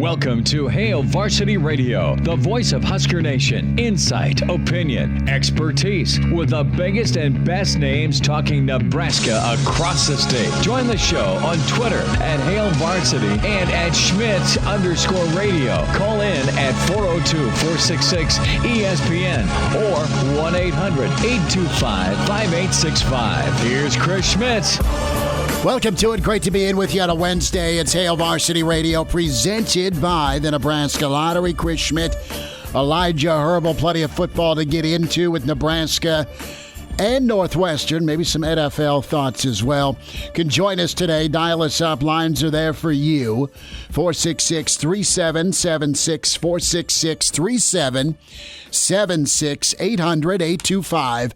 Welcome to Hail Varsity Radio, the voice of Husker Nation. Insight, opinion, expertise, with the biggest and best names talking Nebraska across the state. Join the show on Twitter at Hail Varsity and at Schmitz_radio. Call in at 402-466-ESPN or 1-800-825-5865. Here's Chris Schmitz. Welcome to it. Great to be in with you on a Wednesday. It's Hail Varsity Radio, presented by the Nebraska Lottery. Chris Schmidt, Elijah Herbal. Plenty of football to get into with Nebraska and Northwestern. Maybe some NFL thoughts as well. Can join us today. Dial us up. Lines are there for you. 466-3776. 466-3776.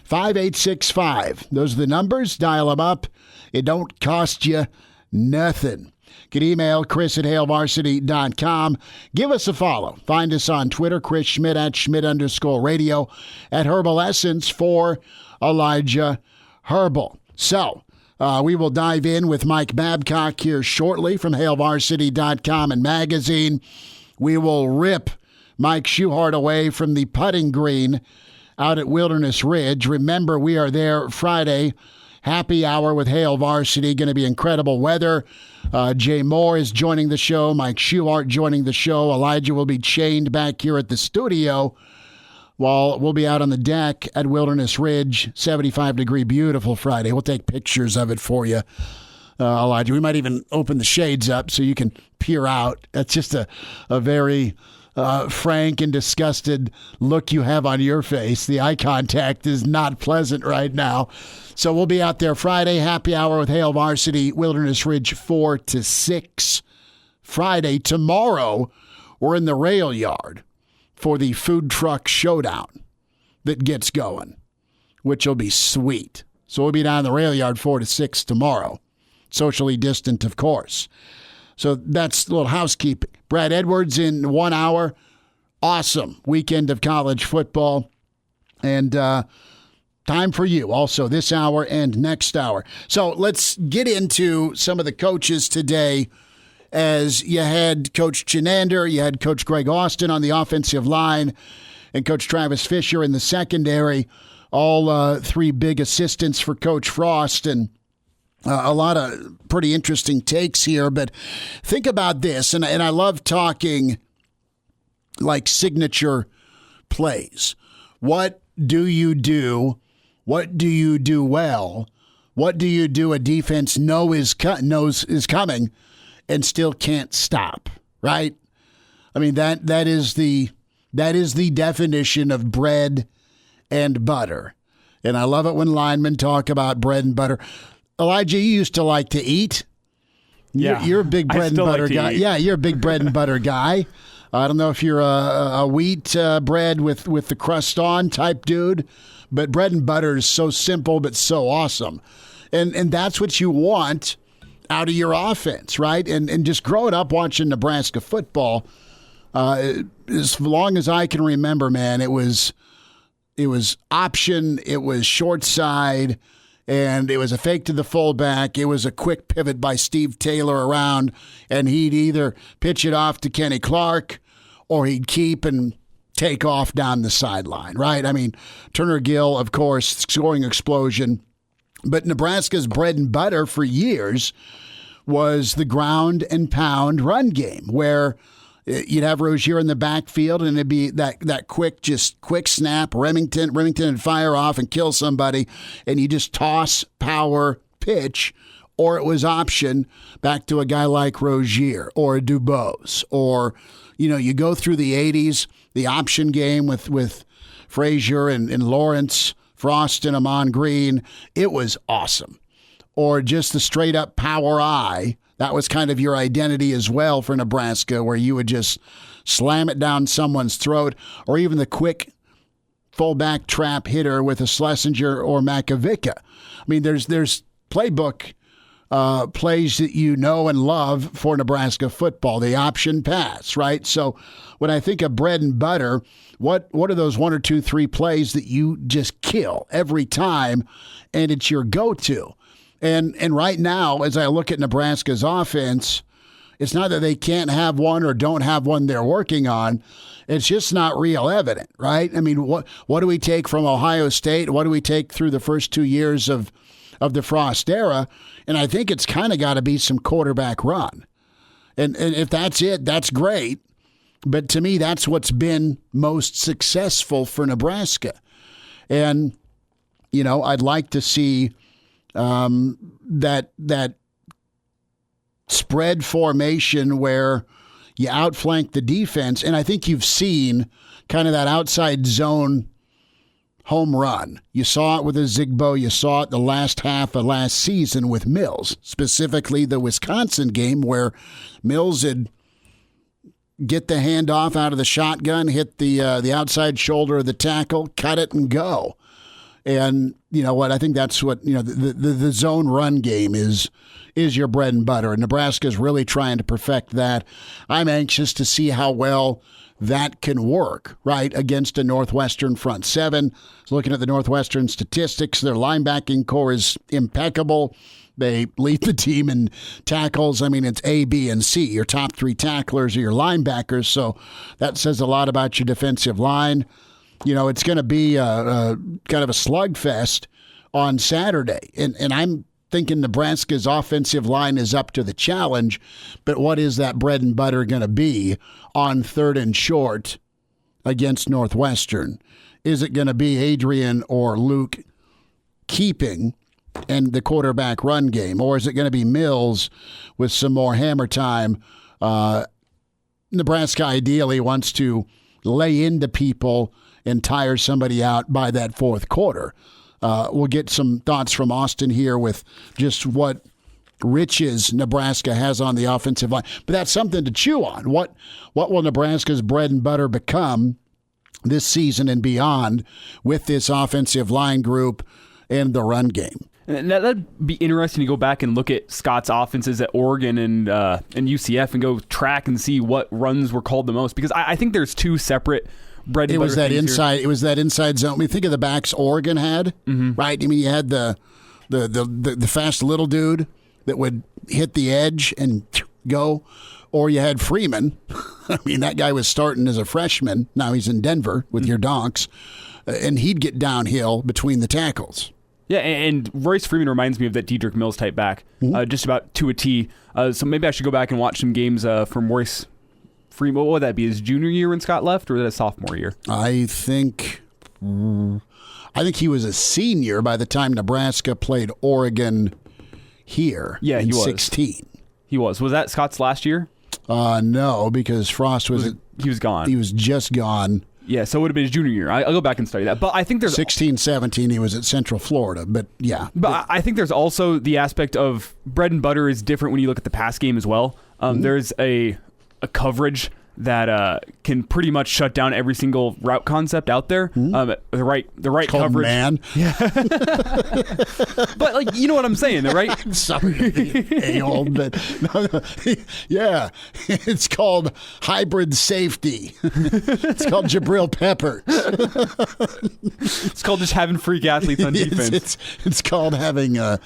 800-825-5865. Those are the numbers. Dial them up. It don't cost you nothing. You can email Chris at HailVarsity.com. Give us a follow. Find us on Twitter, Chris Schmidt at Schmidt_radio, at Herbal Essence for Elijah Herbal. So, we will dive in with Mike Babcock here shortly from HailVarsity.com and magazine. We will rip Mike Schuhart away from the putting green out at Wilderness Ridge. Remember, we are there Friday. Happy hour with Hail Varsity. Going to be incredible weather. Jay Moore is joining the show. Mike Schuhart joining the show. Elijah will be chained back here at the studio while we'll be out on the deck at Wilderness Ridge. 75-degree, beautiful Friday. We'll take pictures of it for you, Elijah. We might even open the shades up so you can peer out. That's just a very frank and disgusted look you have on your face. The eye contact is not pleasant right now. So we'll be out there Friday, happy hour with Hail Varsity, Wilderness Ridge 4 to 6. Friday, tomorrow, we're in the rail yard for the food truck showdown that gets going, which will be sweet. So we'll be down in the rail yard 4 to 6 tomorrow. Socially distant, of course. So that's a little housekeeping. Brad Edwards in 1 hour. Awesome weekend of college football. And time for you also this hour and next hour. So let's get into some of the coaches today. As you had Coach Chinander, you had Coach Greg Austin on the offensive line, and Coach Travis Fisher in the secondary. All three big assistants for Coach Frost, and a lot of pretty interesting takes here. But think about this, and I love talking like signature plays. What do you do? What do you do well? What do you do a defense knows is coming and still can't stop, right? I mean, that is the definition of bread and butter. And I love it when linemen talk about bread and butter. Elijah, you used to like to eat. You're a big bread and butter guy. Yeah, you're a big bread and butter guy. I don't know if you're a wheat bread with the crust on type dude, but bread and butter is so simple but so awesome. And that's what you want out of your offense, right? And just growing up watching Nebraska football, as long as I can remember, man, it was option, it was short side, and it was a fake to the fullback. It was a quick pivot by Steve Taylor around, and he'd either pitch it off to Kenny Clark or he'd keep and take off down the sideline, right? I mean, Turner Gill, of course, scoring explosion. But Nebraska's bread and butter for years was the ground and pound run game, where you'd have Rozier in the backfield, and it'd be that quick snap. Remington would fire off and kill somebody, and you just toss power pitch, or it was option back to a guy like Rozier or a Dubose, or you go through the 80s, the option game with Frazier and Lawrence, Frost and Amon Green. It was awesome. Or just the straight up power eye. That was kind of your identity as well for Nebraska, where you would just slam it down someone's throat, or even the quick fullback trap hitter with a Schlesinger or Makovica. I mean, there's playbook plays that you know and love for Nebraska football, the option pass, right? So when I think of bread and butter, what are those 1 or 2, 3 plays that you just kill every time, and it's your go-to? And right now, as I look at Nebraska's offense, It's not that they can't have one or don't have one they're working on. It's just not real evident, right? I mean, what do we take from Ohio State? What do we take through the first 2 years of the Frost era? And I think it's kind of got to be some quarterback run. And if that's it, that's great. But to me, that's what's been most successful for Nebraska. And, you know, I'd like to see that spread formation where you outflank the defense. And I think you've seen kind of that outside zone home run. You saw it with Ozigbo. You saw it the last half of last season with Mills, specifically the Wisconsin game where Mills had get the handoff out of the shotgun, hit the outside shoulder of the tackle, cut it, and go. And you know what? I think that's what, you know, the zone run game is your bread and butter. And Nebraska's really trying to perfect that. I'm anxious to see how well that can work, right, against a Northwestern front seven. Looking at the Northwestern statistics, their linebacking core is impeccable. They lead the team in tackles. I mean, it's A, B, and C. Your top three tacklers are your linebackers, so that says a lot about your defensive line. You know, it's going to be a kind of a slugfest on Saturday. And I'm thinking Nebraska's offensive line is up to the challenge, but what is that bread and butter going to be on 3rd and short against Northwestern? Is it going to be Adrian or Luke keeping and the quarterback run game, or is it going to be Mills with some more hammer time? Nebraska ideally wants to lay into people and tire somebody out by that fourth quarter. We'll get some thoughts from Austin here with just what riches Nebraska has on the offensive line. But that's something to chew on. What will Nebraska's bread and butter become this season and beyond with this offensive line group and the run game? And that'd be interesting to go back and look at Scott's offenses at Oregon and UCF and go track and see what runs were called the most, because I think there's two separate bread and butter. It was that inside zone. I mean, think of the backs Oregon had, right? I mean, you had the fast little dude that would hit the edge and go, or you had Freeman. I mean, that guy was starting as a freshman. Now he's in Denver with your Donks, and he'd get downhill between the tackles. Yeah, and Royce Freeman reminds me of that Dedrick Mills type back, just about to a T. So maybe I should go back and watch some games from Royce Freeman. What would that be, his junior year when Scott left, or was that a sophomore year? I think he was a senior by the time Nebraska played Oregon here. Yeah, in he was 16. He was. Was that Scott's last year? No, because Frost he was gone. He was just gone. Yeah, so it would have been his junior year. I'll go back and study that. But I think there's 16, 17, he was at Central Florida. But yeah. But I think there's also the aspect of bread and butter is different when you look at the pass game as well. There's a coverage that can pretty much shut down every single route concept out there. The right coverage, man. Yeah. But like, you know what I'm saying, right? Sorry to be a-hole, but no, yeah, it's called hybrid safety. It's called Jabril Peppers. It's called just having freak athletes on defense. It's called having a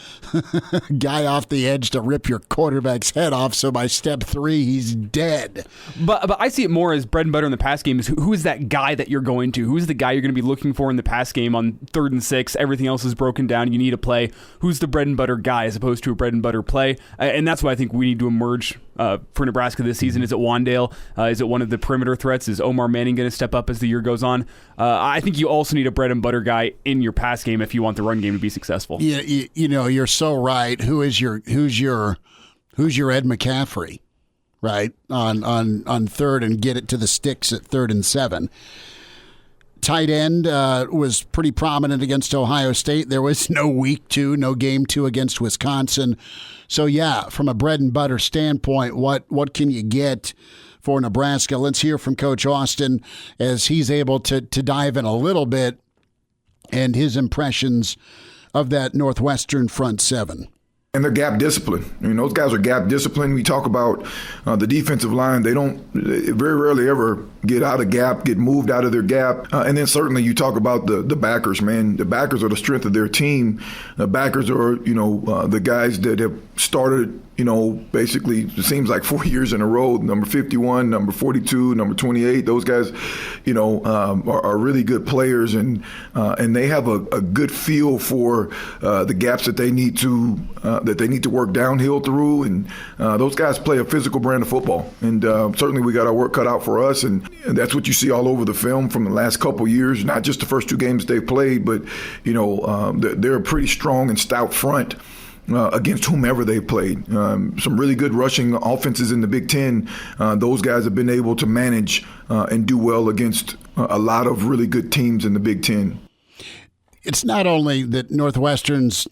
guy off the edge to rip your quarterback's head off, so by step 3 he's dead. But I see it more as bread and butter in the pass game is who is that guy that you're going to? Who's the guy you're going to be looking for in the pass game on 3rd and 6? Everything else is broken down. You need a play. Who's the bread and butter guy as opposed to a bread and butter play? And that's what I think we need to emerge for Nebraska this season. Is it Wandale? Is it one of the perimeter threats? Is Omar Manning going to step up as the year goes on? I think you also need a bread and butter guy in your pass game if you want the run game to be successful. Yeah, you know, you're so right. Who's your Ed McCaffrey? Right, on 3rd and get it to the sticks at 3rd and 7. Tight end was pretty prominent against Ohio State. There was no week 2, no game 2 against Wisconsin. So, yeah, from a bread and butter standpoint, what can you get for Nebraska? Let's hear from Coach Austin as he's able to dive in a little bit and his impressions of that Northwestern front seven. And they're gap disciplined. I mean, those guys are gap disciplined. We talk about the defensive line. They very rarely ever get out of gap, get moved out of their gap. And then certainly you talk about the backers, man. The backers are the strength of their team. The backers are, the guys that have started, basically it seems like 4 years in a row. Number 51, number 42, number 28. Those guys, are really good players, and they have a good feel for the gaps that they need to work downhill through. And those guys play a physical brand of football, and certainly we got our work cut out for us. And that's what you see all over the film from the last couple years. Not just the first 2 games they've played, but they're a pretty strong and stout front. Against whomever they've played. Some really good rushing offenses in the Big Ten. Those guys have been able to manage and do well against a lot of really good teams in the Big Ten. It's not only that Northwestern's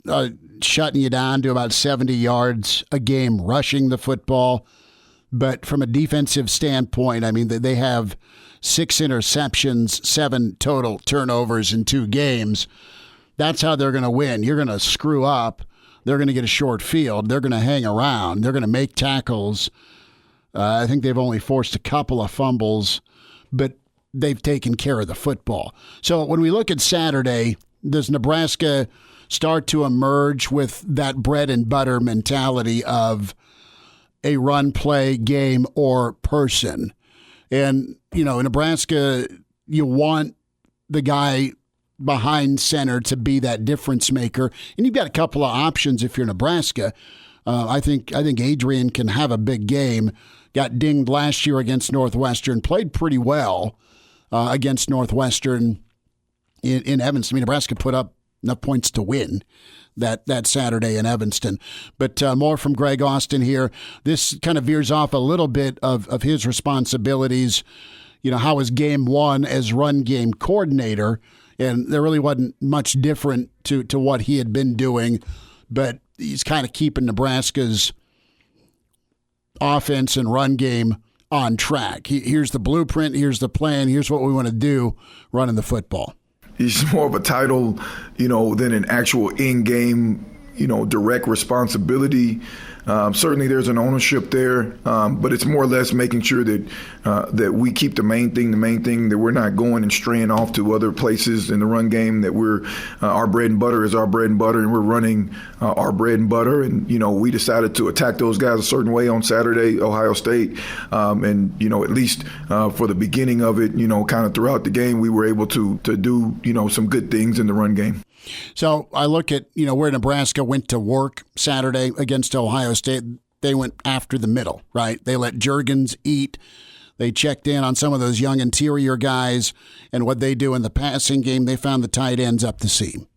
shutting you down to about 70 yards a game rushing the football, but from a defensive standpoint, I mean, they have 6 interceptions, 7 total turnovers in 2 games. That's how they're going to win. You're going to screw up. They're going to get a short field. They're going to hang around. They're going to make tackles. I think they've only forced a couple of fumbles, but they've taken care of the football. So when we look at Saturday, does Nebraska start to emerge with that bread and butter mentality of a run play game or person? And, in Nebraska, you want the guy behind center to be that difference maker, and you've got a couple of options if you're Nebraska. I think Adrian can have a big game. Got dinged last year against Northwestern, played pretty well against Northwestern in Evanston. I mean, Nebraska put up enough points to win that Saturday in Evanston. But more from Greg Austin here. This kind of veers off a little bit of his responsibilities. How was game 1 as run game coordinator? And there really wasn't much different to what he had been doing, but he's kind of keeping Nebraska's offense and run game on track. Here's the blueprint, here's the plan, here's what we want to do running the football. He's more of a title, than an actual in-game, direct responsibility. Certainly there's an ownership there, but it's more or less making sure that we keep the main thing, that we're not going and straying off to other places in the run game, that we're our bread and butter is our bread and butter, and we're running our bread and butter. And, we decided to attack those guys a certain way on Saturday, Ohio State. And, at least for the beginning of it, kind of throughout the game, we were able to do, some good things in the run game. So I look at, where Nebraska went to work Saturday against Ohio State. They went after the middle, right? They let Juergens eat. They checked in on some of those young interior guys, and what they do in the passing game, they found the tight ends up the seam.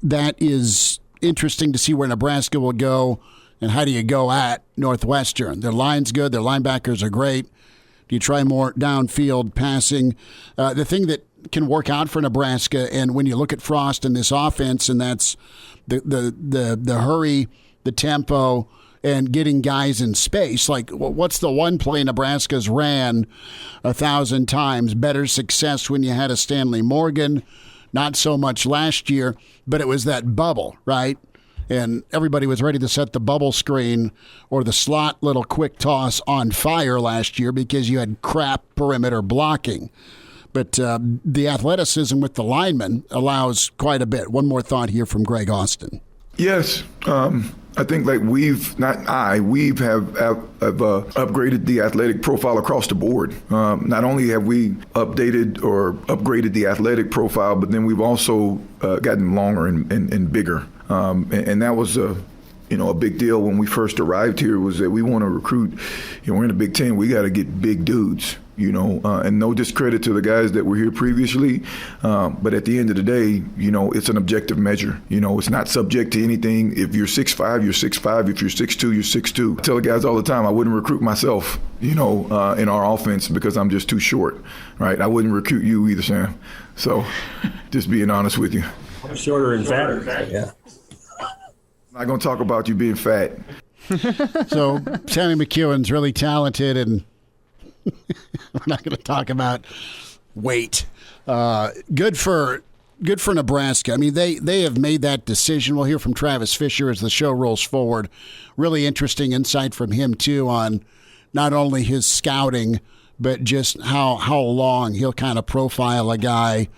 That is interesting to see where Nebraska will go, and how do you go at Northwestern? Their line's good. Their linebackers are great. Do you try more downfield passing? The thing that can work out for Nebraska, and when you look at Frost and this offense, and that's the hurry, the tempo, and getting guys in space. Like, what's the one play Nebraska's ran 1,000 times? Better success when you had a Stanley Morgan, not so much last year, but it was that bubble, right? And everybody was ready to set the bubble screen or the slot little quick toss on fire last year because you had crap perimeter blocking. But the athleticism with the linemen allows quite a bit. One more thought here from Greg Austin. Yes. I think we have upgraded the athletic profile across the board. Not only have we updated or upgraded the athletic profile, but then we've also gotten longer and bigger. And that was a big deal when we first arrived here, was that we want to recruit. We're in the Big Ten. We got to get big dudes. And no discredit to the guys that were here previously, but at the end of the day, it's an objective measure. It's not subject to anything. If you're 6'5", you're 6'5". If you're 6'2", you're 6'2". I tell the guys all the time, I wouldn't recruit myself, in our offense because I'm just too short, right? I wouldn't recruit you either, Sam. So, just being honest with you. I'm shorter and fatter. Yeah. I'm not going to talk about you being fat. So, Sammy McEwen's really talented, and we're not going to talk about weight. Good for Nebraska. I mean, they have made that decision. We'll hear from Travis Fisher as the show rolls forward. Really interesting insight from him, too, on not only his scouting, but just how long he'll kind of profile a guy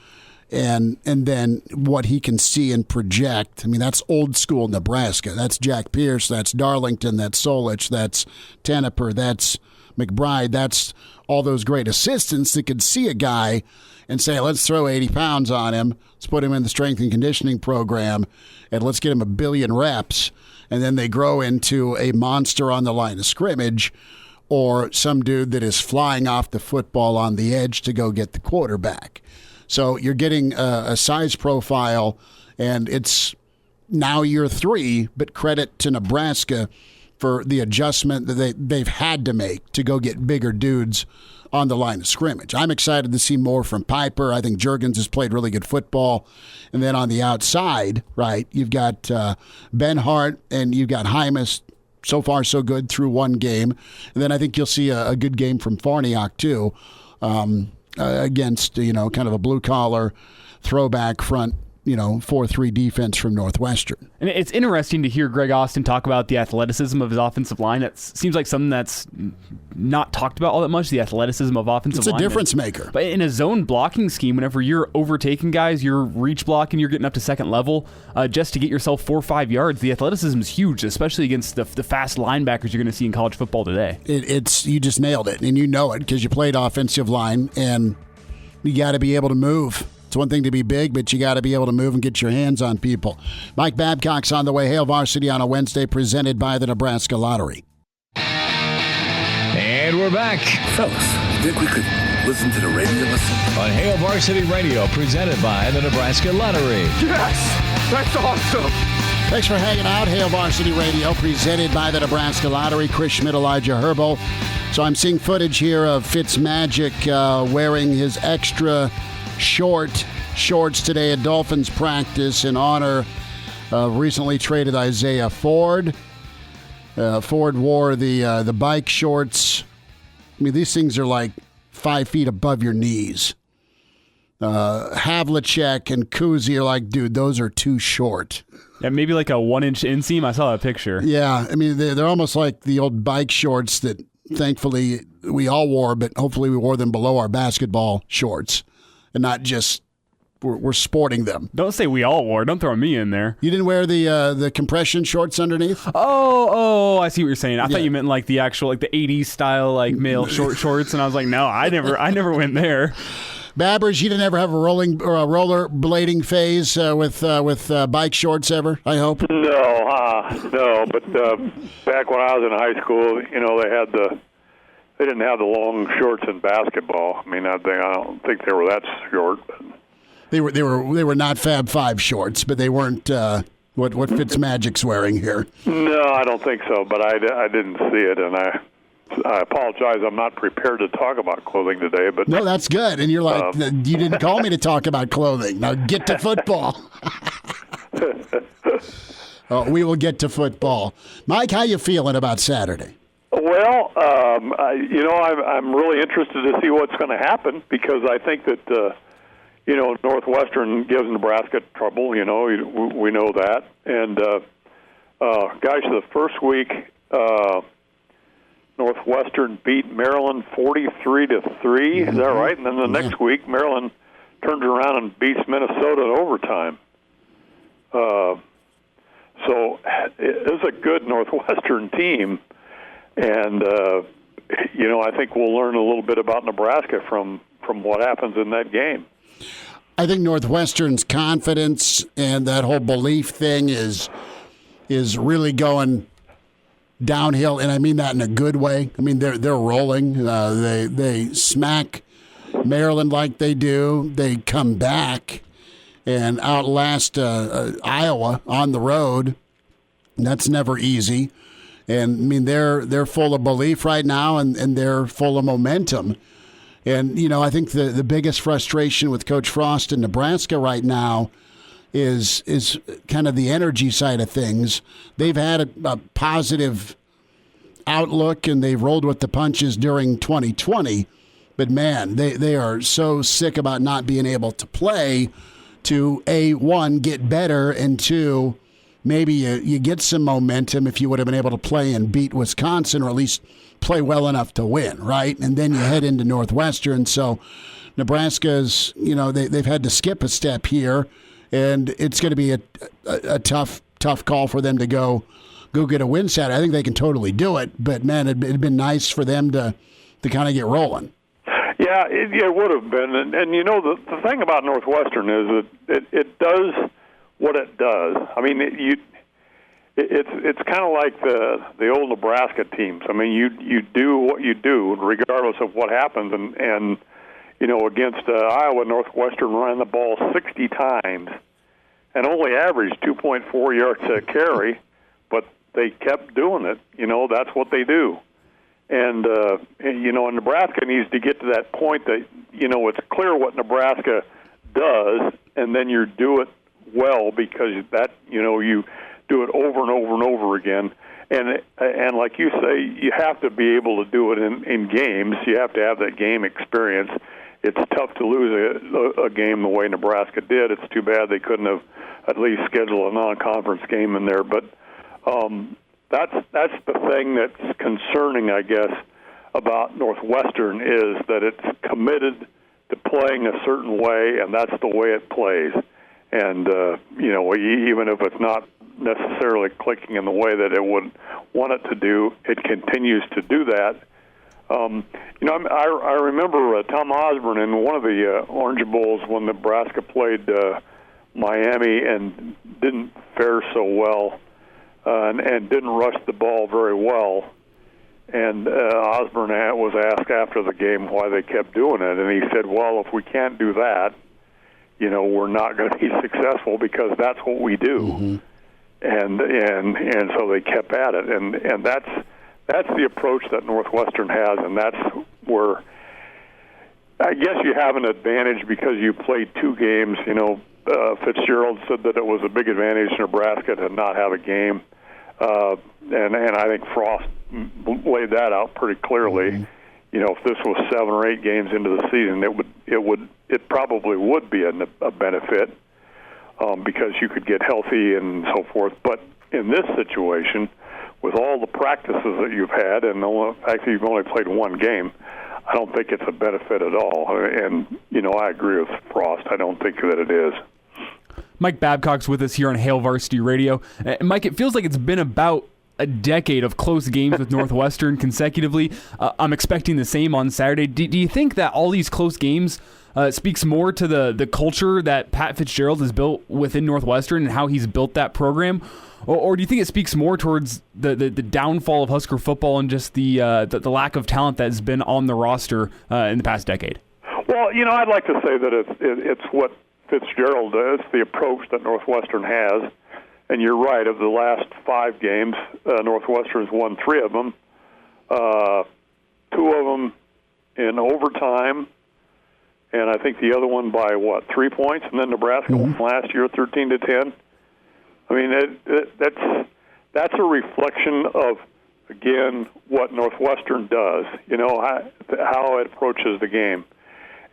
and then what he can see and project. I mean, that's old school Nebraska. That's Jack Pierce, that's Darlington, that's Solich, that's Tenneper, that's McBride, that's all those great assistants that could see a guy and say, let's throw 80 pounds on him, let's put him in the strength and conditioning program, and let's get him 1 billion reps. And then they grow into a monster on the line of scrimmage, or some dude that is flying off the football on the edge to go get the quarterback. So you're getting a size profile, and it's now year 3, but credit to Nebraska for the adjustment that they've had to make to go get bigger dudes on the line of scrimmage. I'm excited to see more from Piper. I think Juergens has played really good football. And then on the outside, right, you've got Benhart and you've got Hymas. So far, so good through one game. And then I think you'll see a good game from Farniok, too, against, kind of a blue-collar throwback front, 4-3 defense from Northwestern. And it's interesting to hear Greg Austin talk about the athleticism of his offensive line. It seems like something that's not talked about all that much, the athleticism of offensive line. It's a difference maker. But in a zone blocking scheme, whenever you're overtaking guys, you're reach blocking, you're getting up to second level just to get yourself 4 or 5 yards. The athleticism is huge, especially against the fast linebackers you're going to see in college football today. You just nailed it, and you know it because you played offensive line, and you got to be able to move. It's one thing to be big, but you got to be able to move and get your hands on people. Mike Babcock's on the way. Hail Varsity on a Wednesday, presented by the Nebraska Lottery. And we're back. Fellas, you think we could listen to the radio on Hail Varsity Radio, presented by the Nebraska Lottery. Yes! That's awesome! Thanks for hanging out. Hail Varsity Radio, presented by the Nebraska Lottery. Chris Schmidt, Elijah Herbo. So I'm seeing footage here of Fitzmagic wearing his extra short shorts today at Dolphins practice in honor of recently traded Isaiah Ford. Ford wore the bike shorts. I mean, these things are like 5 feet above your knees. Havlicek and Kuzi are like, dude, those are too short. Yeah, maybe like a 1-inch inseam. I saw that picture. Yeah, I mean, they're almost like the old bike shorts that thankfully we all wore, but hopefully we wore them below our basketball shorts and not just we're sporting them. Don't say we all wore. Don't throw me in there. You didn't wear the compression shorts underneath? Oh, I see what you're saying. I thought you meant like the actual like the 80s style like male short shorts, and I was like, no, I never went there. Babbers, you didn't ever have a roller blading phase with bike shorts ever, I hope? No, but back when I was in high school, they didn't have the long shorts in basketball. I mean, I don't think they were that short. But. They were not Fab Five shorts, but they weren't what Fitzmagic's wearing here. No, I don't think so, but I didn't see it, and I apologize. I'm not prepared to talk about clothing today. But no, that's good. And you're like, you didn't call me to talk about clothing. Now get to football. We will get to football. Mike, how you feeling about Saturday? Well, I'm really interested to see what's going to happen because I think that Northwestern gives Nebraska trouble. We know that. And the first week. Northwestern beat Maryland 43-3. Is that right? And then the next week, Maryland turned around and beats Minnesota in overtime. So it is a good Northwestern team, and I think we'll learn a little bit about Nebraska from what happens in that game. I think Northwestern's confidence and that whole belief thing is really going downhill, and I mean that in a good way. I mean they're rolling. They smack Maryland like they do. They come back and outlast Iowa on the road. That's never easy. And I mean they're full of belief right now, and they're full of momentum. And I think the biggest frustration with Coach Frost in Nebraska right now is kind of the energy side of things. They've had a positive outlook, and they've rolled with the punches during 2020. But, man, they are so sick about not being able to play to, A, one, get better, and two, maybe you get some momentum if you would have been able to play and beat Wisconsin, or at least play well enough to win, right? And then you head into Northwestern. So Nebraska's, they've had to skip a step here, and it's going to be a tough call for them to go get a win Saturday. I think they can totally do it, but man, it'd been nice for them to kind of get rolling. Yeah, it would have been, and the thing about Northwestern is that it does what it does. I mean, it's kind of like the old Nebraska teams. I mean, you do what you do regardless of what happens, and against Iowa, Northwestern ran the ball 60 times and only averaged 2.4 yards a carry, but they kept doing it. That's what they do. And, Nebraska needs to get to that point that, it's clear what Nebraska does, and then you do it well because that, you do it over and over and over again. And like you say, you have to be able to do it in games. You have to have that game experience. It's tough to lose a game the way Nebraska did. It's too bad they couldn't have at least scheduled a non-conference game in there. But that's the thing that's concerning, I guess, about Northwestern is that it's committed to playing a certain way, and that's the way it plays. And, even if it's not necessarily clicking in the way that it would want it to do, it continues to do that. I remember Tom Osborne in one of the Orange Bowls when Nebraska played Miami and didn't fare so well and didn't rush the ball very well. And Osborne was asked after the game why they kept doing it, and he said, well, if we can't do that, we're not going to be successful because that's what we do. Mm-hmm. And so they kept at it, and that's the approach that Northwestern has, and that's where I guess you have an advantage because you played two games. Fitzgerald said that it was a big advantage to Nebraska to not have a game, and I think Frost laid that out pretty clearly. Mm-hmm. If this was 7 or 8 games into the season, it probably would be a benefit because you could get healthy and so forth. But in this situation, with all the practices that you've had, and the fact that you've only played one game, I don't think it's a benefit at all. And, I agree with Frost. I don't think that it is. Mike Babcock's with us here on Hail Varsity Radio. Mike, it feels like it's been about a decade of close games with Northwestern consecutively. I'm expecting the same on Saturday. Do you think that all these close games speaks more to the culture that Pat Fitzgerald has built within Northwestern and how he's built that program? Or do you think it speaks more towards the downfall of Husker football and just the lack of talent that has been on the roster in the past decade? Well, I'd like to say that it's what Fitzgerald does, the approach that Northwestern has. And you're right, of the last 5 games, Northwestern's won 3 of them, 2 of them in overtime, and I think the other one by, 3 points, and then Nebraska won last year 13-10. I mean, that's a reflection of, again, what Northwestern does, how it approaches the game.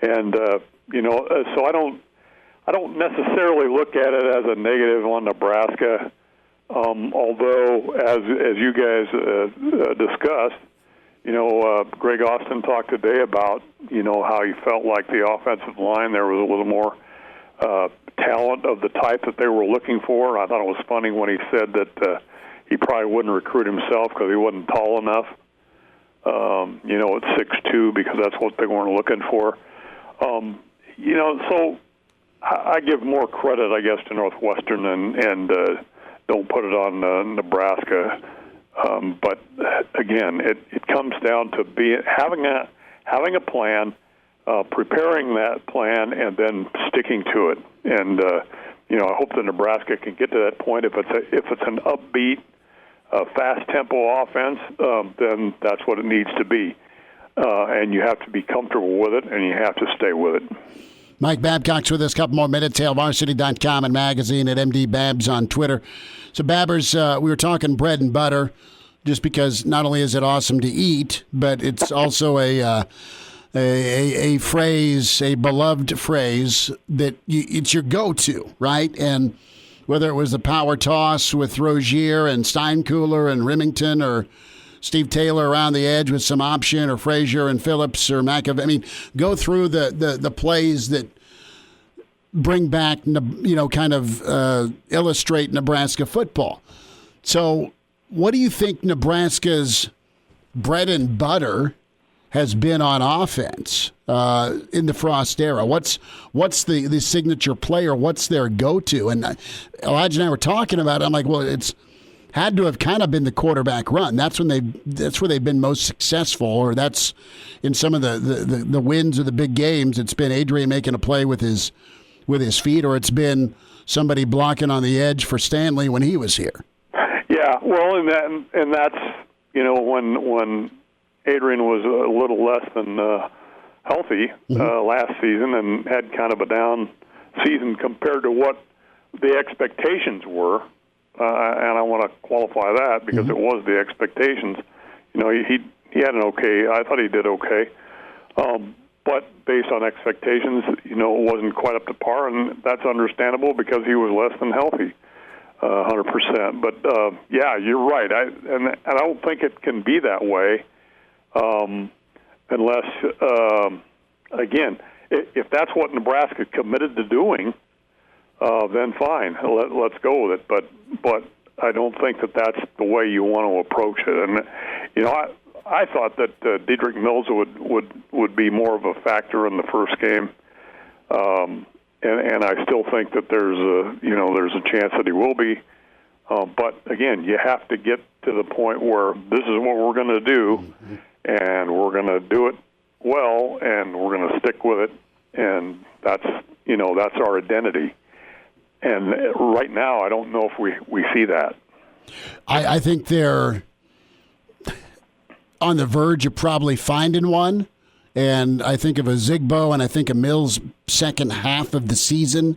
And, so I don't necessarily look at it as a negative on Nebraska, although, as you guys discussed, Greg Austin talked today about, how he felt like the offensive line, there was a little more talent of the type that they were looking for. And I thought it was funny when he said that he probably wouldn't recruit himself because he wasn't tall enough, at 6'2", because that's what they weren't looking for. So I give more credit, I guess, to Northwestern and don't put it on Nebraska. But again, it comes down to having a plan, preparing that plan, and then sticking to it. And I hope that Nebraska can get to that point. If it's an upbeat, fast tempo offense, then that's what it needs to be. And you have to be comfortable with it, and you have to stay with it. Mike Babcock's with us. A couple more minutes. HailVarsity.com and magazine at MD Babs on Twitter. So, Babbers, we were talking bread and butter just because not only is it awesome to eat, but it's also a phrase, a beloved phrase that it's your go-to, right? And whether it was the power toss with Rozier and Steinkühler and Remington or Steve Taylor around the edge with some option, or Frazier and Phillips or McAvey. I mean, go through the plays that bring back, kind of illustrate Nebraska football. So what do you think Nebraska's bread and butter has been on offense in the Frost era? What's the signature player? What's their go-to? And Elijah and I were talking about it. I'm like, well, it's had to have kind of been the quarterback run. That's where they've been most successful, or that's in some of the wins of the big games. It's been Adrian making a play with his feet, or it's been somebody blocking on the edge for Stanley when he was here. Yeah, well, and that's when Adrian was a little less than healthy last season and had kind of a down season compared to what the expectations were. And I want to qualify that because it was the expectations. He had an okay. I thought he did okay, but based on expectations, it wasn't quite up to par, and that's understandable because he was less than healthy, 100%. But yeah, you're right. And I don't think it can be that way unless, again, if that's what Nebraska committed to doing, then fine, let's go with it. But I don't think that that's the way you want to approach it. And I thought that Dedrick Mills would be more of a factor in the first game, and I still think that there's a chance that he will be. But again, you have to get to the point where this is what we're going to do, and we're going to do it well, and we're going to stick with it, and that's our identity. And right now, I don't know if we see that. I think they're on the verge of probably finding one. And I think of a Zigbo and I think of Mills' second half of the season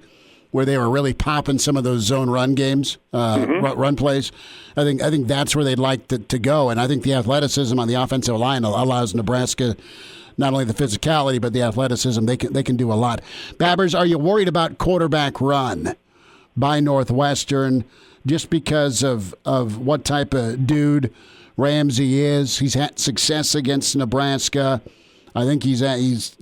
where they were really popping some of those zone run games, run plays. I think that's where they'd like to go. And I think the athleticism on the offensive line allows Nebraska not only the physicality but the athleticism. They can do a lot. Babbers, are you worried about quarterback run by Northwestern just because of what type of dude Ramsey is? He's had success against Nebraska. I think he's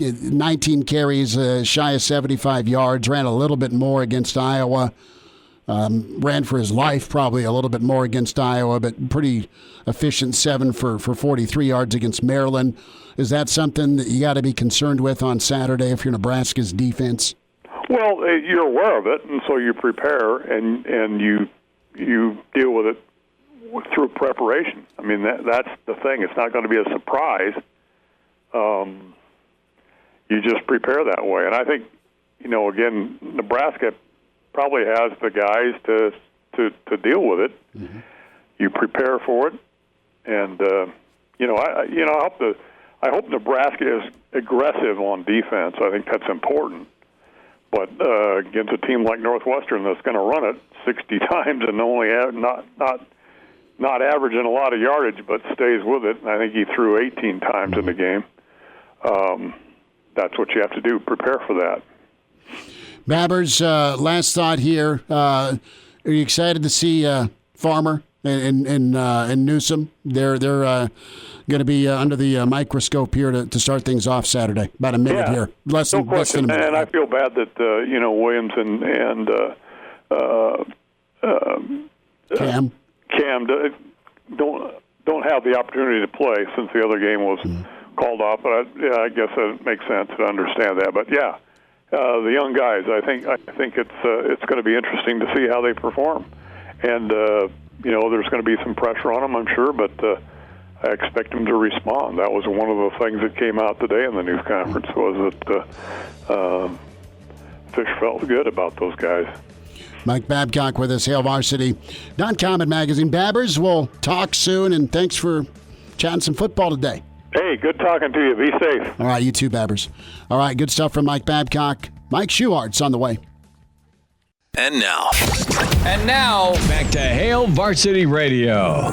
19 carries, shy of 75 yards, ran a little bit more against Iowa, ran for his life probably a little bit more against Iowa, but pretty efficient 7 for 43 yards against Maryland. Is that something that you got to be concerned with on Saturday if you're Nebraska's defense? Well, you're aware of it, and so you prepare and you deal with it through preparation. I mean, that's the thing. It's not going to be a surprise. You just prepare that way. And I think, again, Nebraska probably has the guys to deal with it. Mm-hmm. You prepare for it. And, I hope Nebraska is aggressive on defense. I think that's important. But against a team like Northwestern that's going to run it 60 times and only not averaging a lot of yardage, but stays with it. And I think he threw 18 times in the game. That's what you have to do. Prepare for that. Babbers, last thought here. Are you excited to see Farmer and Newsom? They're going to be under the microscope here to start things off Saturday. About a minute here. Less than a minute. And I feel bad that Williams and Cam don't have the opportunity to play since the other game was called off. But I guess it makes sense to understand that. But yeah, the young guys, I think it's going to be interesting to see how they perform. And there's going to be some pressure on them, I'm sure, but I expect them to respond. That was one of the things that came out today in the news conference, was that Fish felt good about those guys. Mike Babcock with us, HailVarsity.com and magazine. Babbers, we'll talk soon, and thanks for chatting some football today. Hey, good talking to you. Be safe. All right, you too, Babbers. All right, good stuff from Mike Babcock. Mike Schuhart's on the way. And now, back to Hail Varsity Radio.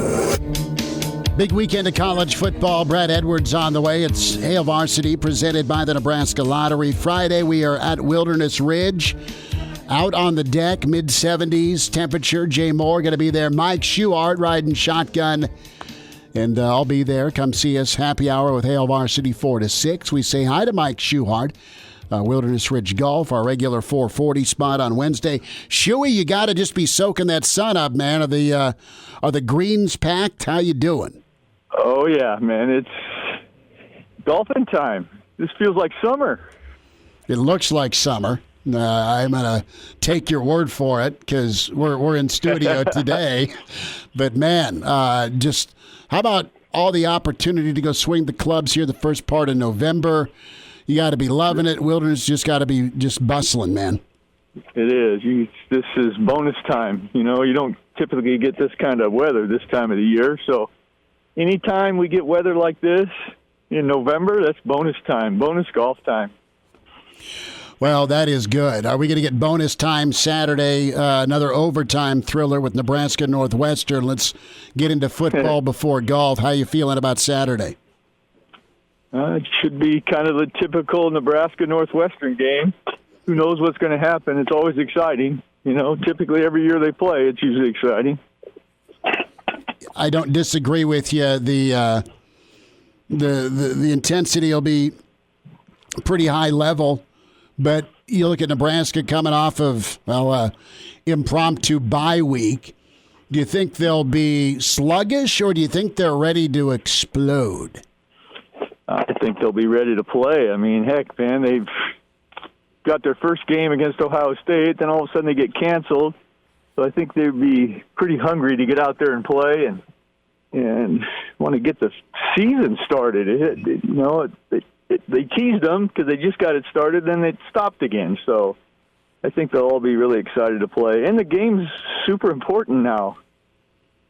Big weekend of college football. Brad Edwards on the way. It's Hail Varsity presented by the Nebraska Lottery. Friday, we are at Wilderness Ridge. Out on the deck, mid-70s temperature. Jay Moore going to be there. Mike Schuhart riding shotgun And I'll be there. Come see us. Happy hour with Hail Varsity 4 to 6. We say hi to Mike Schuhart, Wilderness Ridge Golf, our regular 440 spot on Wednesday. Shuey, you got to just be soaking that sun up, man. Are the greens packed? How you doing? Oh, yeah, man. It's golfing time. This feels like summer. It looks like summer. I'm going to take your word for it because we're in studio today. But, man, just how about all the opportunity to go swing the clubs here the first part of November? You got to be loving it. Wilderness just got to be just bustling, man. It is. This is bonus time. You know, you don't typically get this kind of weather this time of the year. So anytime we get weather like this in November, that's bonus time, bonus golf time. Well, that is good. Are we going to get bonus time Saturday, another overtime thriller with Nebraska Northwestern? Let's get into football before golf. How you feeling about Saturday? It should be kind of the typical Nebraska Northwestern game. Who knows what's going to happen? It's always exciting. You know, typically every year they play, it's usually exciting. I don't disagree with you. The intensity will be pretty high level, but you look at Nebraska coming off of impromptu bye week. Do you think they'll be sluggish, or do you think they're ready to explode? I think they'll be ready to play. I mean, heck, man, they've got their first game against Ohio State, then all of a sudden they get canceled. So I think they'd be pretty hungry to get out there and play and want to get the season started. They teased them because they just got it started, then it stopped again. So I think they'll all be really excited to play. And the game's super important now.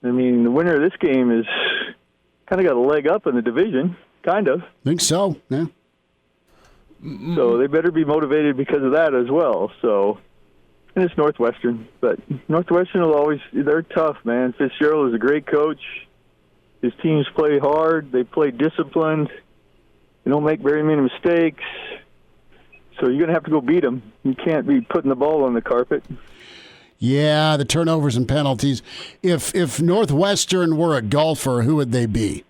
I mean, the winner of this game is kind of got a leg up in the division. Kind of. Think so, yeah. So they better be motivated because of that as well. So, and it's Northwestern. But Northwestern they're tough, man. Fitzgerald is a great coach. His teams play hard. They play disciplined. They don't make very many mistakes. So you're going to have to go beat them. You can't be putting the ball on the carpet. Yeah, the turnovers and penalties. If Northwestern were a golfer, who would they be?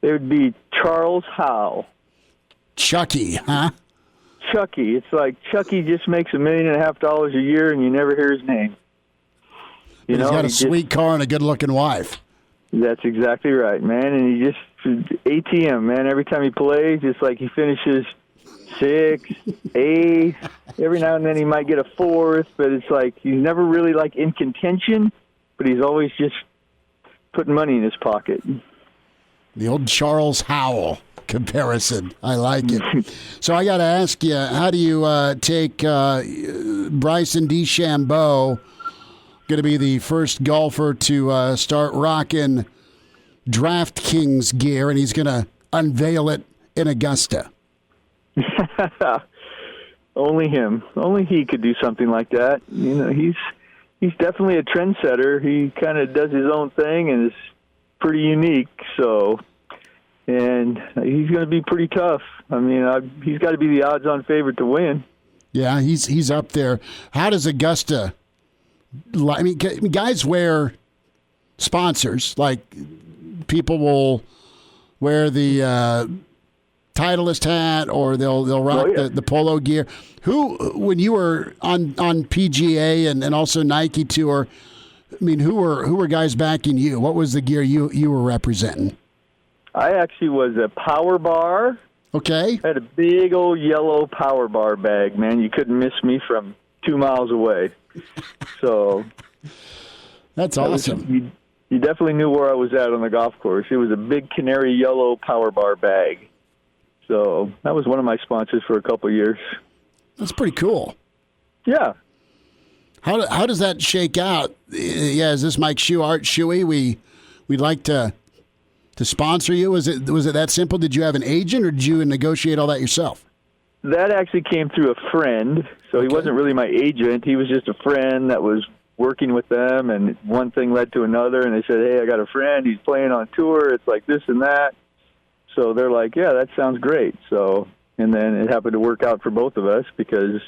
They would be Charles Howell. Chucky, huh? Chucky. It's like Chucky just makes $1.5 million a year, and you never hear his name. He's got a sweet car and a good-looking wife. That's exactly right, man. And he just ATM, man. Every time he plays, it's like he finishes 6th, 8th. Every now and then he might get a 4th, but it's like he's never really like in contention, but he's always just putting money in his pocket. The old Charles Howell comparison. I like it. So I got to ask you, how do you take Bryson DeChambeau, going to be the first golfer to start rocking DraftKings gear, and he's going to unveil it in Augusta? Only him. Only he could do something like that. You know, he's definitely a trendsetter. He kind of does his own thing and is pretty unique. So, and he's going to be pretty tough. I mean, he's got to be the odds-on favorite to win. Yeah, he's up there. How does Augusta? I mean, guys wear sponsors. Like, people will wear the Titleist hat, or they'll rock the polo gear. Who, when you were on PGA and also Nike Tour, I mean, who were guys backing you? What was the gear you were representing? I actually was a Power Bar. Okay. I had a big old yellow Power Bar bag, man. You couldn't miss me from 2 miles away. So that's awesome. You definitely knew where I was at on the golf course. It was a big canary yellow Power Bar bag. So that was one of my sponsors for a couple of years. That's pretty cool. Yeah. How does that shake out? Yeah, is this Mike Shuey? We'd like to sponsor you. Was it that simple? Did you have an agent, or did you negotiate all that yourself? That actually came through a friend. So he wasn't really my agent. He was just a friend that was working with them, and one thing led to another, and they said, hey, I got a friend. He's playing on tour. It's like this and that. So they're like, yeah, that sounds great. So, and then it happened to work out for both of us because